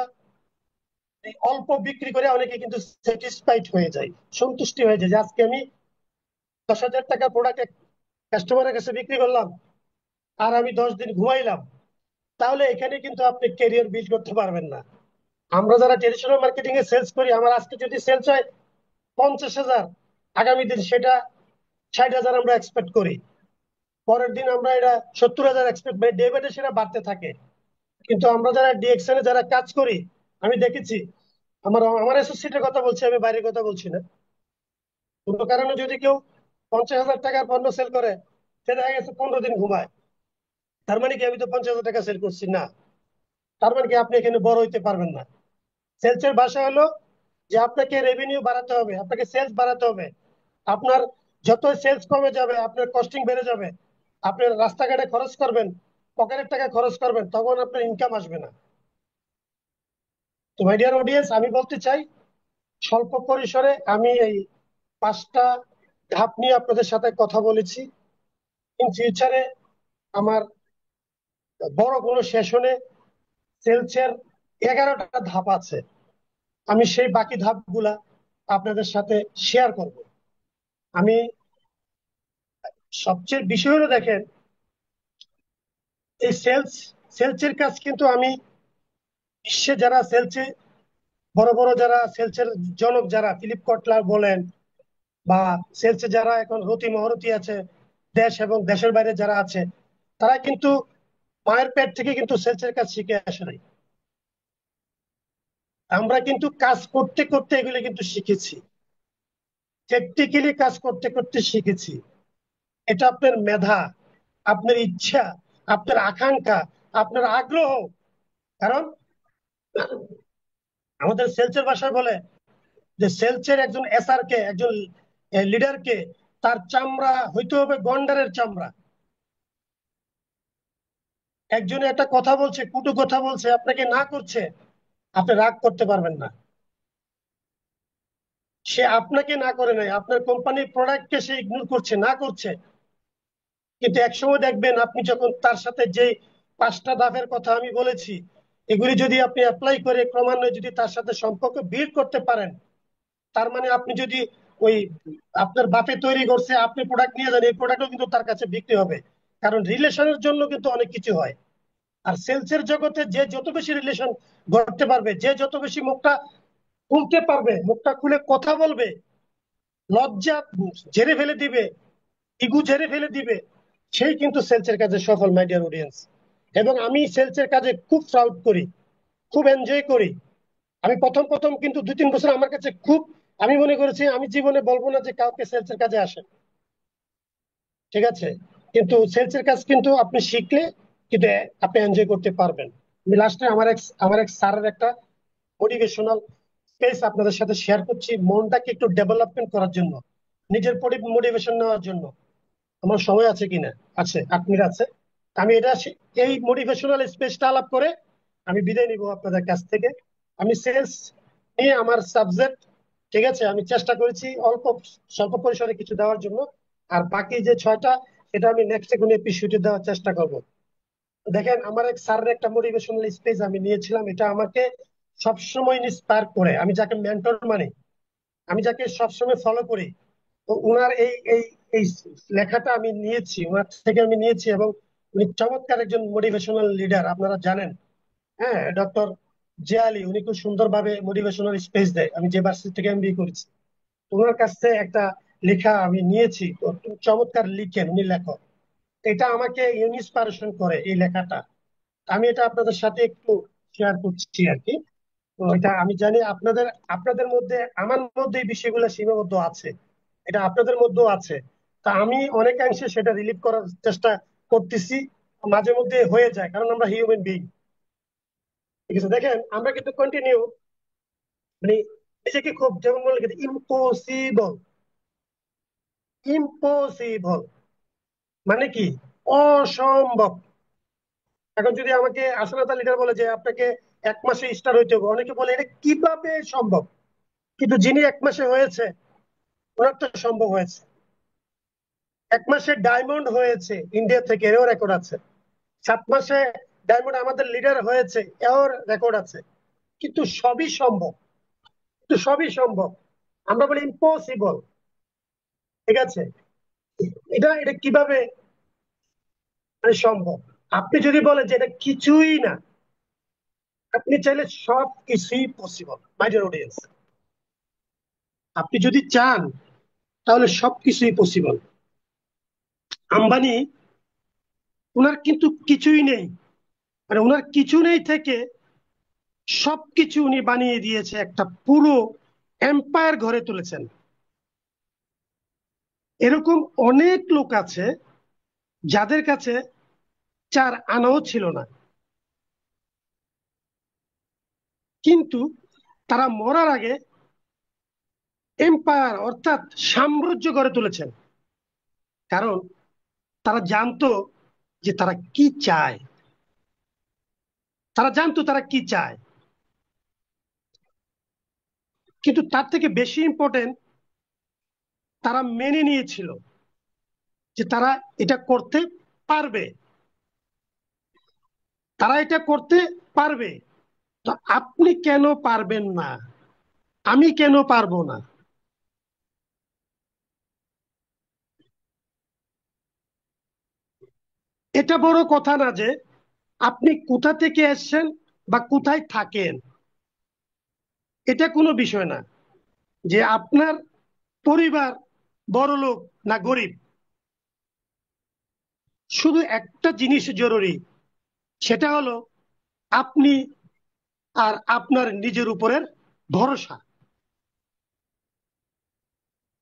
এই অল্প বিক্রি করে অনেকে কিন্তু স্যাটিসফাইড হয়ে যায়, সন্তুষ্টি হয়ে যায় যে আজকে আমি 10,000 টাকার প্রোডাক্ট কাস্টমারের কাছে বিক্রি করলাম আর আমি 10 দিন ঘুমাইলাম, তাহলে এখানে কিন্তু আপনি ক্যারিয়ার বিল্ড করতে পারবেন না। আমরা যারা ট্রেডিশনাল মার্কেটিং এ সেলস করি, আমার আজকে যদি সেলস হয় 50,000, আগামী দিন সেটা 60,000 আমরা এক্সপেক্ট করি, পরের দিন আমরা এটা 70,000 এক্সপেক্ট, মানে ডে বাই ডে সেটা বাড়তে থাকে। কিন্তু আমরা যারা ডিএক্সএন এ যারা কাজ করি, আমি দেখেছি, আমার আমার অ্যাসোসিয়েটের কথা বলছি, আমি বাইরের কথা বলছি না, কোনো কারণে যদি কেউ 50,000 টাকার পণ্য সেল করে, সেটা দেখা গেছে 15 দিন ঘুমায়, তার মানে কি আমি তো 50,000 টাকা সেল করছি না, তার মানে কি আপনি এখানে বড় হইতে পারবেন না। সেলস এর ভাষা হলো যে আপনাকে রেভিনিউ বাড়াতে হবে, আপনাকে সেলস বাড়াতে হবে। আপনার যত সেলস কমে যাবে, আপনার কস্টিং বেড়ে যাবে, আপনার রাস্তাঘাটে খরচ করবেন, পকেটের টাকা খরচ করবেন, তখন আপনার ইনকাম আসবে না। তো মাই ডিয়ার অডিয়েন্স, আমি বলতে চাই, স্বল্প পরিসরে আমি এই পাঁচটা ধাপ নিয়ে আপনাদের সাথে কথা বলেছি। ইন ফিউচারে আমার বড় কোনো সেশনে সেলসের 11টা ধাপ আছে, আমি সেই বাকি ধাপগুলা আপনাদের সাথে শেয়ার করব। আমি সবচেয়ে বিষয় হলো, দেখেন, এই সেলসের কাজ কিন্তু আমি বিশ্বে যারা সেলসে বড় বড় যারা সেলসের জনক, যারা ফিলিপ কটলার বলেন বা সেলসে যারা এখন রতি মহরতি আছে, দেশ এবং দেশের বাইরে যারা আছে, তারা কিন্তু মায়ের পেট থেকে কিন্তু সেলসের কাজ শিখে আসে নাই। আমরা কিন্তু কাজ করতে করতে এগুলো কিন্তু শিখেছি, প্র্যাকটিক্যালি কাজ করতে করতে শিখেছি। এটা আপনার মেধা, আপনার ইচ্ছা, আপনার আকাঙ্ক্ষা, আপনার আগ্রহ। কারণ আমাদের সেলসের ভাষায় বলে যে সেলসের একজন এসআর কে, একজন লিডারকে তার চামড়া হইতে হবে গন্ডারের চামড়া। একজনে একটা কথা বলছে, কুটু কথা বলছে, আপনাকে না করছে, আপনি রাগ করতে পারবেন না। সে আপনাকে না করে নাই, আপনার কোম্পানির প্রোডাক্টকে সে ইগনোর করছে, না করছে, কিন্তু একসময় দেখবেন আপনি যখন তার সাথে যে পাঁচটা ধাপের কথা আমি বলেছি, এগুলি যদি আপনি অ্যাপ্লাই করে ক্রমান্বয়ে যদি তার সাথে সম্পর্ক বিল্ড করতে পারেন, তার মানে আপনি যদি ওই আপনার বাপে তৈরি করছে, আপনি প্রোডাক্ট নিয়ে যান, এই প্রোডাক্টও কিন্তু তার কাছে বিক্রি হবে। কারণ রিলেশনের জন্য কিন্তু অনেক কিছু হয়। আর সেলসের জগতে যে যত বেশি রিলেশন গড়তে পারবে, যে যত বেশি মুখটা খুলতে পারবে, মুখটা খুলে কথা বলবে, লজ্জা ঝেড়ে ফেলে দিবে, ইগু ঝেড়ে ফেলে দিবে, সেই কিন্তু সেলসের কাজে সফল, মাই ডিয়ার অডিয়েন্স। এবং আমি সেলসের কাজে খুব প্রাউড করি, খুব এনজয় করি। আমি প্রথম প্রথম কিন্তু 2-3 বছর আমার কাছে খুব, আমি মনে করেছি আমি জীবনে বলবো না যে কাউকে সেলসের কাজে আসে, ঠিক আছে, কিন্তু সেলসের কাজ কিন্তু আপনি শিখলে কিন্তু আপনি এনজয় করতে পারবেন। আমি লাস্টে আমার এক স্যারের একটা মোটিভেশনাল স্পেস আপনাদের সাথে শেয়ার করছি, মনটাকে একটু ডেভেলপমেন্ট করার জন্য, নিজের মোটিভেশন নেওয়ার জন্য। আমার সময় আছে কিনা? আছে, 8 মিনিট আছে। আমি এই মোটিভেশনাল স্পেসটা আলাপ করে আমি বিদায় নিব আপনাদের কাছ থেকে। আমি সেলস নিয়ে আমার সাবজেক্ট, ঠিক আছে, আমি চেষ্টা করেছি অল্প স্বল্প পরিসরে কিছু দেওয়ার জন্য। আর বাকি যে 6টা, সেটা আমি নেক্সট কোনো এপিসোডে দেওয়ার চেষ্টা করব। দেখেন, আমার এক স্যারের একটা মোটিভেশনাল স্পেস আমি নিয়েছিলাম, এটা আমাকে সবসময় ইন্সপায়ার করে। আমি যাকে মেন্টর মানে, আমি যাকে সবসময় ফলো করি, তো উনার এই এই এই লেখাটা আমি নিয়েছি, ওনার থেকে আমি নিয়েছি। এবং উনি চমৎকার একজন মোটিভেশনাল লিডার, আপনারা জানেন। হ্যাঁ, ডক্টর জিয়ালি, উনি খুব সুন্দরভাবে মোটিভেশনাল স্পেস দেয়। আমি যে ভার্সিটি থেকে এমবিএ করেছি, তো ওনার কাছ থেকে একটা লেখা আমি নিয়েছি, তো চমৎকার লিখেন উনি, লেখক। এটা আমাকে ইন্সপিরেশন করে এই লেখাটা। আমি এটা আপনাদের সাথে একটু শেয়ার করছি আর কি। তো এটা আমি জানি আপনাদের আপনাদের মধ্যে, আমার মধ্যে এই বিষয়গুলো সীমাবদ্ধ আছে, এটা আপনাদের মধ্যেও আছে। তা আমি অনেকাংশে সেটা রিলিভ করার চেষ্টা করতেছি। মাঝে মধ্যে হয়ে যায়, কারণ আমরা হিউম্যান বিং, ঠিক আছে। দেখেন, আমরা কিন্তু কন্টিনিউ, মানে নিজেকে খুব, যেমন বলে ইম্পসিবল, ইম্পসিবল মানে কি? অসম্ভব। এখন যদি আমাকে আসলে লিডার বলে যে আপনাকে 1 মাসে স্টার হইতে হবে, অনেকে বলে এটা কিভাবে সম্ভব, কিন্তু যিনি 1 মাসে হয়েছে, ওনার তো সম্ভব হয়েছে। 1 মাসে ডায়মন্ড হয়েছে ইন্ডিয়া থেকে, এরও রেকর্ড আছে। 7 মাসে ডায়মন্ড আমাদের লিডার হয়েছে, এর রেকর্ড আছে। কিন্তু সবই সম্ভব, কিন্তু সবই সম্ভব। আমরা বলি ইম্পসিবল, ঠিক আছে। এটা এটা কিভাবে মানে সম্ভব? আপনি যদি বলেন যে এটা কিছুই না, আপনি চাইলে সব কিছুই পসিবল, মাই ডিয়ার অডিয়েন্স। আপনি যদি চান, তাহলে সবকিছুই পসিবল। আম্বানি, ওনার কিন্তু কিছুই নেই, মানে ওনার কিছু নেই থেকে সবকিছু উনি বানিয়ে দিয়েছে, একটা পুরো এম্পায়ার গড়ে তুলেছেন। এরকম অনেক লোক আছে যাদের কাছে 4 আনাও ছিল না, কিন্তু তারা মরার আগে এম্পায়ার অর্থাৎ সাম্রাজ্য গড়ে তুলেছেন। কারণ তারা জানতো যে তারা কি চায়, তারা জানতো তারা কি চায়। কিন্তু তার থেকে বেশি ইম্পর্টেন্ট, তারা মেনে নিয়েছিল যে তারা এটা করতে পারবে, তারা এটা করতে পারবে। তো আপনি কেন পারবেন না? আমি কেন পারবো না? এটা বড় কথা না যে আপনি কোথা থেকে এসেছেন বা কোথায় থাকেন, এটা কোনো বিষয় না। যে আপনার পরিবার বড়লোক না গরিব, শুধু একটা জিনিস জরুরি, সেটা হলো আপনি আর আপনার নিজের উপরের ভরসা।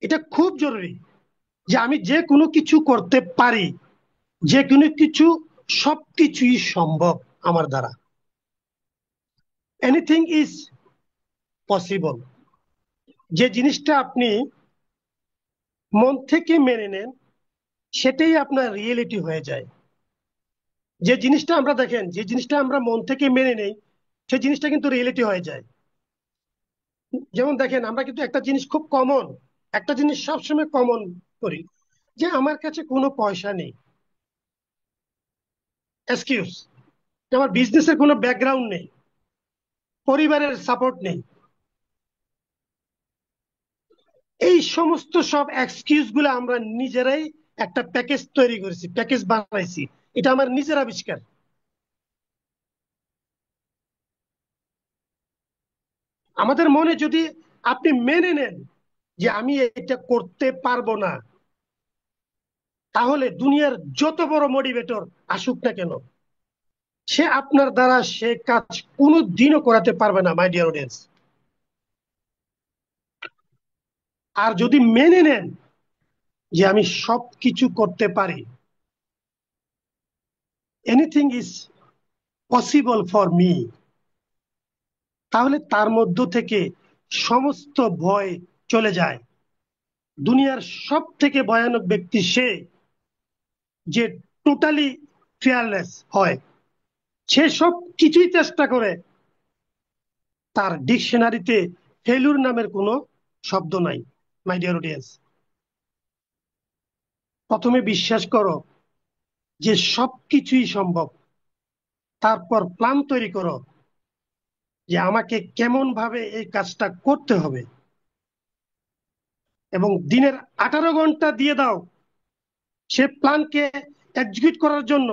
এটা খুব জরুরি, যে আমি যে কোনো কিছু করতে পারি, যে কোনো কিছু, সবকিছুই সম্ভব আমার দ্বারা। Anything is possible. যে জিনিসটা আপনি মন থেকে মেনে নেন, সেটাই আপনার রিয়েলিটি হয়ে যায়। যে জিনিসটা আমরা, দেখেন, যে জিনিসটা আমরা মন থেকে মেনে নেই, সেই জিনিসটা কিন্তু রিয়েলিটি হয়ে যায়। যেমন দেখেন, আমরা কিন্তু একটা জিনিস খুব কমন, একটা জিনিস সবসময় কমন করি, যে আমার কাছে কোনো পয়সা নেই, এক্সকিউজ, আমার বিজনেসের কোনো ব্যাকগ্রাউন্ড নেই, পরিবারের সাপোর্ট নেই। এই সমস্ত সব এক্সকিউজ গুলো আমরা নিজেরাই একটা প্যাকেজ তৈরি করেছি, প্যাকেজ বানাইছি। এটা আমার নিজের আবিষ্কার। আমাদের মনে যদি আপনি মেনে নেন যে আমি এটা করতে পারবো না, তাহলে দুনিয়ার যত বড় মোটিভেটর আসুক না কেন, সে আপনার দ্বারা সে কাজ কোনো দিনও করাতে পারবে না, মাই ডিয়ার অডিয়েন্স। আর যদি মেনে নেন যে আমি সবকিছু করতে পারি, anything is possible for me, তাহলে তার মধ্য থেকে সমস্ত ভয় চলে যায়। দুনিয়ার সব থেকে ভয়ানক ব্যক্তি সে, যে টোটালি ফিয়ারলেস হয়। সে সব কিছুই চেষ্টা করে, তার ডিকশনারিতে ফেলুর নামের কোনো শব্দ নাই, মাই ডিয়ার অডিয়েন্স। প্রথমে বিশ্বাস করো যে সবকিছুই সম্ভব, তারপর প্ল্যান তৈরি করো যে আমাকে কেমন ভাবে এই কাজটা করতে হবে, এবং দিনের 18 ঘন্টা দিয়ে দাও সে প্ল্যানকে এক্সিকিউট করার জন্য।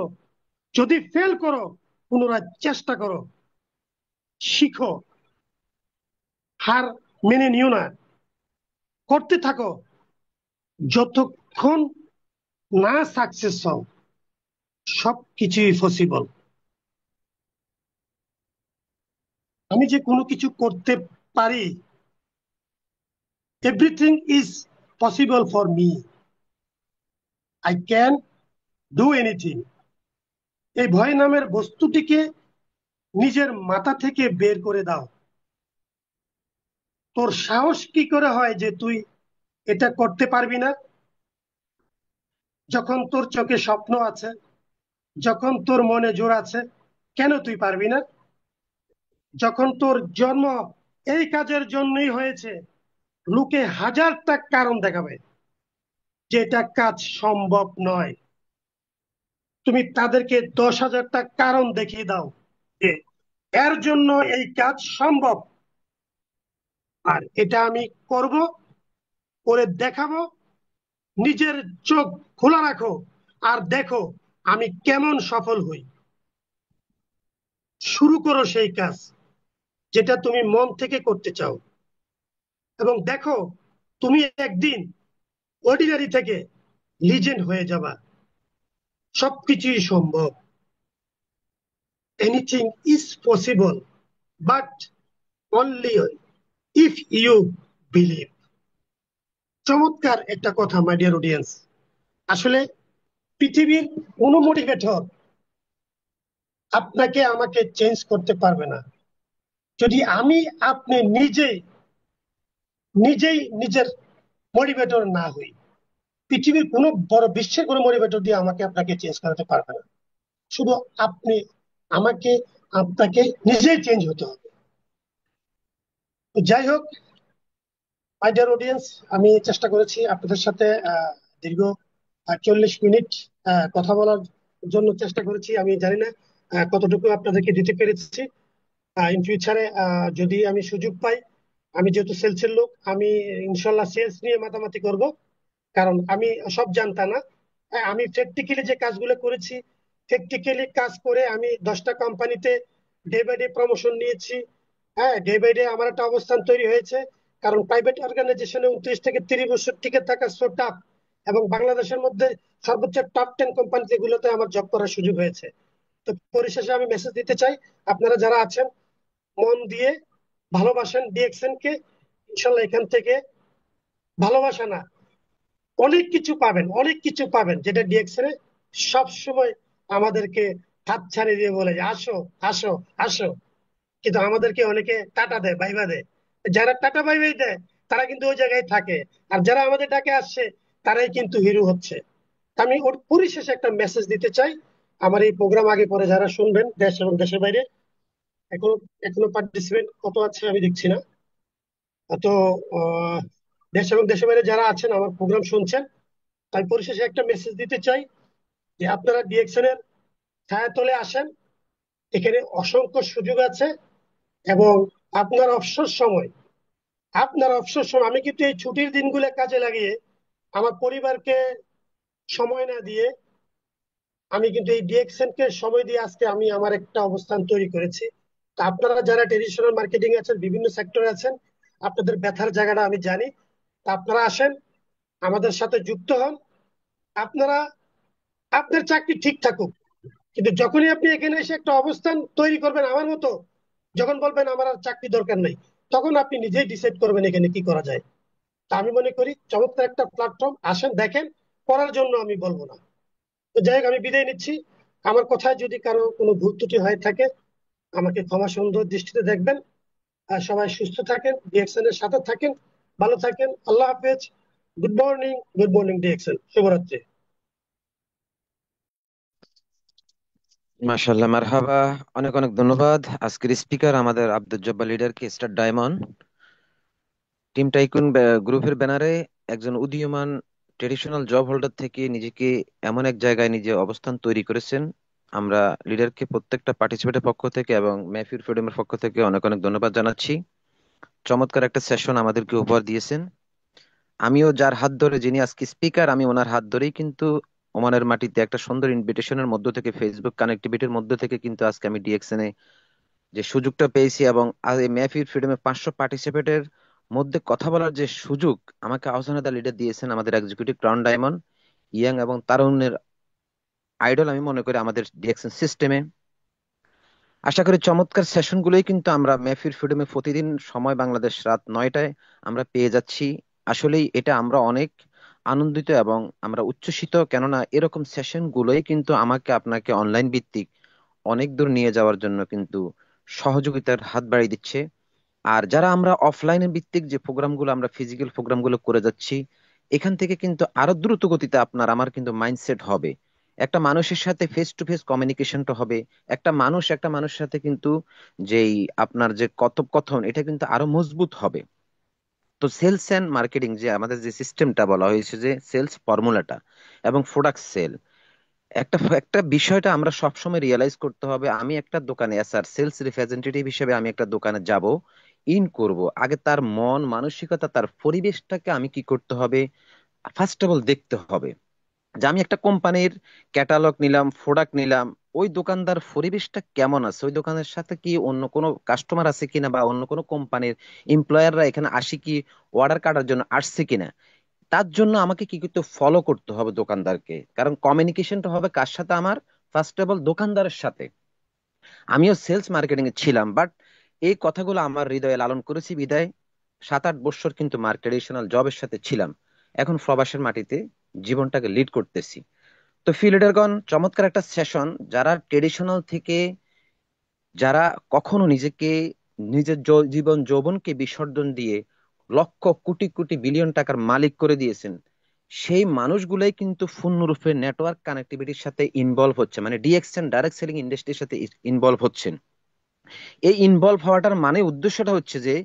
যদি ফেল করো, পুনরায় চেষ্টা করো, শিখো, হার মেনে নিও না, করতে থাকো যতক্ষণ না সাকসেস হও। সবকিছুই পসিবল। আমি যে কোনো কিছু করতে পারি, everything is possible for me, I can do anything. এই ভয় নামের বস্তুটিকে নিজের মাথা থেকে বের করে দাও। তোর সাহস কি করে হয় যে তুই এটা করতে পারবি না? যখন তোর চোখে স্বপ্ন আছে, যখন তোর মনে জোর আছে, কেন তুই পারবি না? যখন তোর জন্ম এই কাজের জন্যই হয়েছে, লোকে হাজারটা কারণ দেখাবে যে এটা কাজ সম্ভব নয়, তুমি তাদেরকে 10,000টা কারণ দেখিয়ে দাও যে এর জন্য এই কাজ সম্ভব, আর এটা আমি করব, করে দেখাবো। নিজের চোখ খোলা রাখো আর দেখো আমি কেমন সফল হই। শুরু করো সেই কাজ যেটা তুমি মন থেকে করতে চাও, এবং দেখো তুমি একদিন অর্ডিনারি থেকে লিজেন্ড হয়ে যাবা। সবকিছুই সম্ভব। Anything is possible, but only if you believe. চমৎকার একটা কথা, মাই ডিয়ার অডিয়েন্স। আসলে পৃথিবীর কোনো মোটিভেটর আপনাকে আমাকে চেঞ্জ করতে পারবে না, যদি আমি আপনি নিজেই নিজেই নিজের মোটিভেটর না হই। পৃথিবীর কোনো বড় বিশ্বের কোনো মোটিভেটর দিয়ে আমাকে আপনাকে চেঞ্জ করাতে পারবে না। শুধু আপনি আমাকে আপনাকে নিজেই চেঞ্জ হতে হবে। তো যাই হোক, মাই ডিয়ার অডিয়েন্স, আমি চেষ্টা করেছি আপনাদের সাথে দীর্ঘ 40 মিনিট কথা বলার জন্য চেষ্টা করেছি। আমি জানি না কতটুকু আপনাদেরকে দিতে পেরেছি। ইন ফিউচারে যদি আমি সুযোগ পাই, আমি যেহেতু সেলসের লোক, আমি ইনশাল্লাহ সেলস নিয়ে মাতামাতি করব, কারণ আমি সব জানতা না। আমি প্র্যাকটিক্যালি যে কাজগুলো করেছি, প্র্যাকটিক্যালি কাজ করে আমি 10টা কোম্পানিতে ডে বাই ডে প্রমোশন নিয়েছি। হ্যাঁ, ডে বাই ডে আমার একটা অবস্থান তৈরি হয়েছে, কারণ প্রাইভেট অর্গানাইজেশনে 29 থেকে 30 বছর টিকে থাকা সো টাফ, এবং বাংলাদেশের মধ্যে সর্বোচ্চ টপ 10 কোম্পানি যেগুলোতে আমার জব করার সুযোগ হয়েছে। তো পরিশেষে আমি মেসেজ দিতে চাই, আপনারা যারা আছেন মন দিয়ে ভালোবাসেন ডিএক্সএন কে, ইনশাল্লাহ এখান থেকে ভালোবাসা না, অনেক কিছু পাবেন, অনেক কিছু পাবেন, যেটা ডিএক্সএন এ সব সময় আমাদেরকে হাত ছাড়িয়ে দিয়ে বলে যে আসো, আসো, আসো। কিন্তু আমাদেরকে অনেকে টাটা দেয়, বাইবা দেয়। যারা টাটা বাই বাই দেয় তারা কিন্তু ওই জায়গায় থাকে, আর যারা আমাদের ডাকে আসছে তারাই কিন্তু হিরো হচ্ছে। আমি ওর পরিশেষে একটা মেসেজ দিতে চাই। আমার এই প্রোগ্রাম আগে পরে যারা শুনবেন, দেশ এবং দেশের বাইরে, এখনো এখনো পার্টিসিপেন্ট কত আছে আমি দেখছি না। তো আহ, দেশ এবং দেশের বাইরে যারা আছেন আমার প্রোগ্রাম শুনছেন, আমি পরিশেষে একটা মেসেজ দিতে চাই যে আপনারা ডিএক্সএন এর ছায়াতলে আসেন। এখানে অসংখ্য সুযোগ আছে, এবং আপনার অবসর সময়, আমি কিন্তু এই ছুটির দিনগুলো কাজে লাগিয়ে আমার পরিবারকে সময় না দিয়ে, আমি কিন্তু এই ডিএক্সএন কে সময় দিয়ে আজকে আমি আমার একটা অবস্থান তৈরি করেছি। তো আপনারা যারা ট্রেডিশনাল মার্কেটিং আছেন, বিভিন্ন সেক্টরে আছেন, আপনাদের ব্যথার জায়গাটা আমি জানি। আপনারা আসেন, আমাদের সাথে যুক্ত হন। আপনারা, আপনার চাকরি ঠিক থাকুক, কিন্তু যখনই আপনি এখানে এসে একটা অবস্থান তৈরি করবেন আমার মতো, যখন বলবেন আমার আর চাকরি দরকার নাই, তখন আপনি নিজেই ডিসাইড করবেন এখানে কি করা যায়। তা আমি মনে করি চমৎকার একটা প্ল্যাটফর্ম, আসেন দেখেন, করার জন্য আমি বলবো না। তো যাই হোক, আমি বিদায় নিচ্ছি। আমার কথায় যদি কারো কোনো ভুল ত্রুটি হয়ে থাকে, আমাকে ক্ষমা সুন্দর দৃষ্টিতে দেখবেন। আর সবাই সুস্থ থাকেন, ডিএক্সএন এর সাথে থাকেন, ভালো থাকেন। আল্লাহ হাফেজ। Good morning, good morning DXN, শুভরাত্রি। মাশাল্লাহ, মারহাবা। অনেক অনেক ধন্যবাদ আজকের স্পিকার আমাদের আব্দুল জব্বার লিডারকে, স্টার ডায়মন্ড টিম টাইকুন গ্রুপের ব্যানারে একজন উদীয়মান ট্রেডিশনাল জব হোল্ডার থেকে নিজেকে এমন এক জায়গায় নিজে অবস্থান তৈরি করেছেন। আমরা লিডারকে প্রত্যেকটা পার্টিসিপেটের পক্ষ থেকে এবং মেহফিল ফ্রিডমের পক্ষ থেকে অনেক অনেক ধন্যবাদ জানাচ্ছি। চমৎকার একটা সেশন আমাদেরকে উপহার দিয়েছেন। আমিও যার হাত ধরে, যিনি আজকে স্পিকার, আমি ওনার হাত ধরেই কিন্তু ওমানের মাটিতে একটা সুন্দর ইনভিটেশনের মধ্য থেকে, ফেসবুক কানেক্টিভিটির মধ্য থেকে কিন্তু আজকে আমি ডিএক্সএন যে সুযোগটা পেয়েছি এবং আজ এই মেহফিল ফ্রিডমে 500 পার্টিসিপেটের মধ্যে কথা বলার যে সুযোগ আমাকে আহসান হায়দার লিডার দিয়েছেন, আমাদের এক্সিকিউটিভ ক্রাউন ডায়মন্ড, ইয়াং এবং তারুণ্যের আইডল আমি মনে করি আমাদের ডিএক্সএন সিস্টেমে। আশা করি চমৎকার সেশনগুলোই কিন্তু আমরা মেহফিল ফ্রিডমে প্রতিদিন সময় বাংলাদেশ রাত 9টায় আমরা পেয়ে যাচ্ছি। আসলেই এটা আমরা অনেক আনন্দিত এবং আমরা উচ্ছ্বসিত, কেননা এরকম সেশনগুলোই কিন্তু আমাকে আপনাকে অনলাইন ভিত্তিক অনেক দূর নিয়ে যাওয়ার জন্য কিন্তু সহযোগিতার হাত বাড়িয়ে দিচ্ছে। আর যারা আমরা অফলাইনে ভিত্তিক যে প্রোগ্রামগুলো, আমরা ফিজিক্যাল প্রোগ্রামগুলো করে যাচ্ছি, এখান থেকে কিন্তু আরো দ্রুত গতিতে আপনার আমার কিন্তু মাইন্ডসেট হবে, একটা মানুষের সাথে ফেস টু ফেস কমিউনিকেশনটা হবে, একটা মানুষ একটা মানুষের সাথে কিন্তু যেই আপনার যে কথোপকথন, এটা কিন্তু আরো মজবুত হবে। তো সেলস এন্ড মার্কেটিং যে আমাদের যে সিস্টেমটা বলা হয়েছে, যে সেলস ফর্মুলাটা এবং প্রোডাক্ট সেল, একটা একটা বিষয়টা আমরা সবসময় রিয়েলাইজ করতে হবে। আমি একটা দোকানে স্যার সেলস রিপ্রেজেন্টেটিভ হিসেবে আমি একটা দোকানে যাব, ইন করব, আগে তার মন মানসিকতা, তার পরিবেশটাকে আমি কি করতে হবে, ফার্স্ট অফ অল দেখতে হবে। যে আমি একটা কোম্পানির ক্যাটালগ নিলাম, প্রোডাক্ট নিলাম, ওই দোকানদার পরিবেশটা কেমন আছে, ওই দোকানের সাথে কি অন্য কোনো কাস্টমার আছে কিনা, বা অন্য কোনো কোম্পানির এমপ্লয়াররা এখানে আসি কি, অর্ডার কাটার জন্য আসছে কিনা। তার জন্য আমাকে কি করতে, ফলো করতে হবে দোকানদারকে, কারণ কমিউনিকেশনটা হবে কার সাথে, আমার ফার্স্ট অফ অল দোকানদারের সাথে। আমিও সেলস মার্কেটিং এ ছিলাম, বাট এই কথাগুলো আমার হৃদয়ে লালন করেছি বিদায় 7-8 বছর কিন্তু ট্রেডিশনাল জবের সাথে ছিলাম। এখন প্রবাসের মাটিতে জীবনটাকে লিড করতেছি। তো ফিল্ডারগণ, চমৎকার একটা সেশন। যারা ট্রেডিশনাল থেকে, যারা কখনো নিজেকে, নিজের জীবন যৌবনকে বিসর্জন দিয়ে লক্ষ কোটি কোটি বিলিয়ন টাকার মালিক করে দিয়েছেন, সেই মানুষগুলাই কিন্তু পূর্ণরূপে নেটওয়ার্ক কানেক্টিভিটির সাথে ইনভলভ হচ্ছে, মানে ডিএক্সএন ডাইরেক্ট সেলিং ইন্ডাস্ট্রির সাথে ইনভলভ হচ্ছেন। এই ইনভলভ হওয়াটার মানে উদ্দেশ্যটা হচ্ছে যে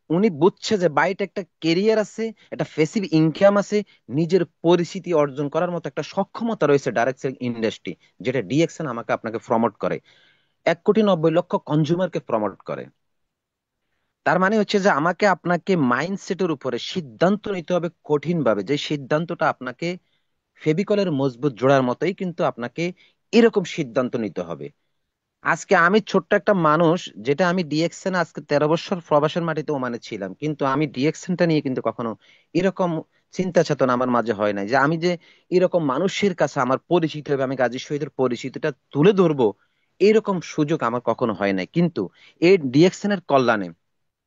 উনি বুঝছে যে বাইরে একটা কেরিয়ার আছে, একটা ফেসিভ ইনকাম আছে, নিজের পরিচিতি অর্জন করার মতো একটা সক্ষমতা রয়েছে ডাইরেক্ট সেলিং ইন্ডাস্ট্রি, যেটা ডিএক্সএন আমাকে আপনাকে প্রমোট করে, 1,90,00,000 কনজিউমারকে প্রমোট করে। তার মানে হচ্ছে যে আমাকে আপনাকে মাইন্ডসেটের উপরে সিদ্ধান্ত নিতে হবে কঠিন ভাবে, যে সিদ্ধান্তটা আপনাকে ফেভিকলের মজবুত জোড়ার মতোই কিন্তু আপনাকে এরকম সিদ্ধান্ত নিতে হবে। আজকে আমি ছোট্ট একটা মানুষ, যেটা আমি ডিএক্সএন আজকে 13 বছর প্রবাসের মাটিতে ওমানে ছিলাম, কিন্তু আমি ডিএক্সএনটা নিয়ে কিন্তু কখনো এরকম চিন্তা চেতনা আমার মাঝে হয় নাই যে আমি যে এরকম মানুষের কাছে আমার পরিচিত হবে, আমি গাজী শহীদের পরিচিতিটা তুলে ধরবো, এরকম সুযোগ আমার কখনো হয় নাই। কিন্তু এই ডিএক্সএন এর কল্যাণে,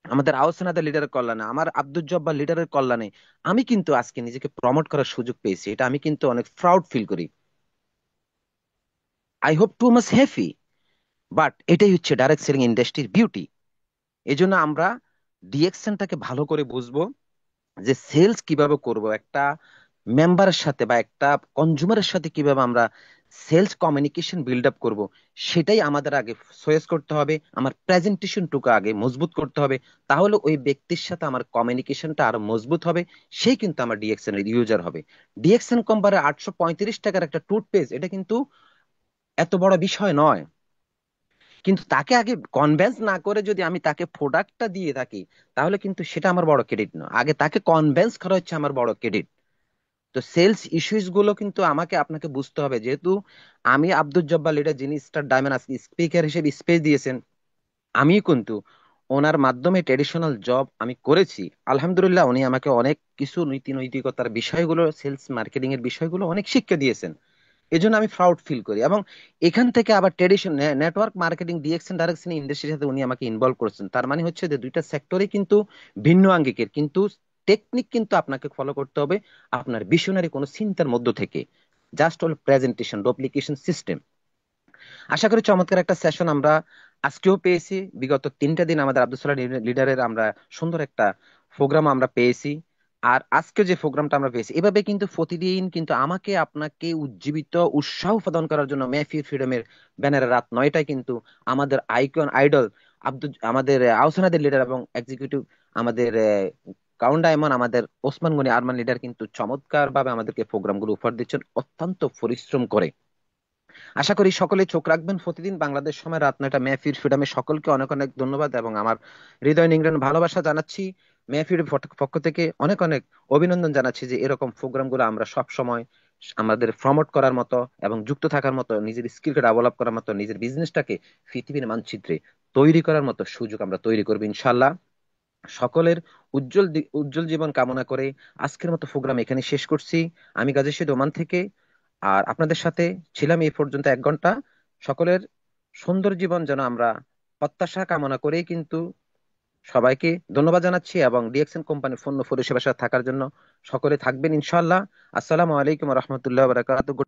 আমাদের আহসান লিডারের কল্যাণে, আমার আব্দুল জব্বার লিডারের কল্যাণে আমি কিন্তু আজকে নিজেকে প্রমোট করার সুযোগ পেয়েছি। এটা আমি কিন্তু অনেক প্রাউড ফিল করি। I hope too much happy. But এটাই হচ্ছে ডাইরেক্ট সেলিং ইন্ডাস্ট্রির বিউটি। এই জন্য আমরা ডিএকশনটাকে ভালো করে বুঝবো, যে সেলস কিভাবে করব, একটা মেম্বারের সাথে বা একটা কনজিউমারের সাথে কিভাবে আমরা সেলস কমিউনিকেশন বিল্ড আপ করবো, সেটাই আমাদের আগে চয়েস করতে হবে। আমার প্রেজেন্টেশনটুকু আগে মজবুত করতে হবে, তাহলে ওই ব্যক্তির সাথে আমার কমিউনিকেশনটা আরো মজবুত হবে, সেই কিন্তু আমার ডিএক্সএন এর ইউজার হবে। ডিএক্সএন কোম্পানির 835 টাকার একটা টুথপেস্ট, এটা কিন্তু এত বড় বিষয় নয়, কিন্তু তাকে আগে কনভেন্স না করে যদি আমি তাকে প্রোডাক্টটা দিয়ে থাকি, তাহলে কিন্তু সেটা আমার বড় ক্রেডিট না, আগে তাকে কনভেন্স করা হচ্ছে আমার বড় ক্রেডিট। তো সেলস ইস্যুস গুলো কিন্তু আমাকে আপনাকে বুঝতে হবে, যেহেতু আমি আব্দুল জব্বার লিডার, যিনি স্টার ডায়মন্ড আজকে স্পিকার হিসেবে স্পেস দিয়েছেন, আমি কিন্তু ওনার মাধ্যমে ট্রেডিশনাল জব আমি করেছি। আলহামদুলিল্লাহ উনি আমাকে অনেক কিছু নীতি নৈতিকতার বিষয়গুলো, সেলস মার্কেটিং এর বিষয়গুলো অনেক শিক্ষা দিয়েছেন। এই জন্য আমি প্রাউড ফিল করি। এবং এখান থেকে আবার tradition, network marketing, direction direction ইন্ডাস্ট্রির সাথে উনি আমাকে ইনভলভ করেছেন। তার মানে হচ্ছে যে দুইটা সেক্টরে কিন্তু ভিন্ন আঙ্গিকের, কিন্তু টেকনিক কিন্তু আপনাকে ফলো করতে হবে আপনার ভিশনারি কোনো চিন্তার মধ্য থেকে। জাস্ট হল প্রেজেন্টেশন, ডুপ্লিকেশন সিস্টেম। আশা করি চমৎকার একটা সেশন আমরা আজকেও পেয়েছি। বিগত 3টা দিন আমাদের আব্দুল সালাহ লিডারের আমরা সুন্দর একটা প্রোগ্রাম আমরা পেয়েছি। আর আজকে যে প্রোগ্রামটা আমরা পেয়েছি, এভাবে কিন্তু প্রতিদিন কিন্তু আমাকে আপনাকে উজ্জীবিত, উৎসাহ প্রদান করার জন্য মেহফিল ফ্রিডমের ব্যানারে রাত 9টায় কিন্তু আমাদের আইকন আইডল আমাদের আহসানাদের লিডার এবং এক্সিকিউটিভ আমাদের কাউন্ট ডায়মন্ড, আমাদের ওসমান গনি আরমান লিডার কিন্তু চমৎকার ভাবে আমাদেরকে প্রোগ্রামগুলো উপহার দিচ্ছেন অত্যন্ত পরিশ্রম করে। আশা করি সকলে চোখ রাখবেন প্রতিদিন বাংলাদেশ সময় রাত 9টা মেহফিল ফ্রিডমে। সকলকে অনেক অনেক ধন্যবাদ এবং আমার হৃদয় নিংড়ানো ভালোবাসা জানাচ্ছি। মেহফিল পক্ষ থেকে অনেক অনেক অভিনন্দন জানাচ্ছি যে এরকম প্রোগ্রামগুলো আমরা সব সময় আমাদের প্রমোট করার মতো এবং যুক্ত থাকার মতো, নিজের স্কিলকে ডেভেলপ করার মতো, নিজের বিজনেসটাকে পৃথিবীর মানচিত্রে তৈরি করার মতো সুযোগ আমরা তৈরি করবো ইনশাল্লাহ। সকলের উজ্জ্বল জীবন কামনা করে আজকের মতো প্রোগ্রাম এখানে শেষ করছি। আমি গাজী শহীদ ওমান থেকে, আর আপনাদের সাথে ছিলাম এই পর্যন্ত 1 ঘন্টা। সকলের সুন্দর জীবন যেন আমরা প্রত্যাশা কামনা করেই কিন্তু সবাইকে ধন্যবাদ জানাচ্ছি এবং ডিএক্সএন কোম্পানির পণ্য পরিষেবার সাথে থাকার জন্য সকলে থাকবেন ইনশাআল্লাহ। আসসালামু আলাইকুম রহমতুল্লাহ বারাকাতুহু।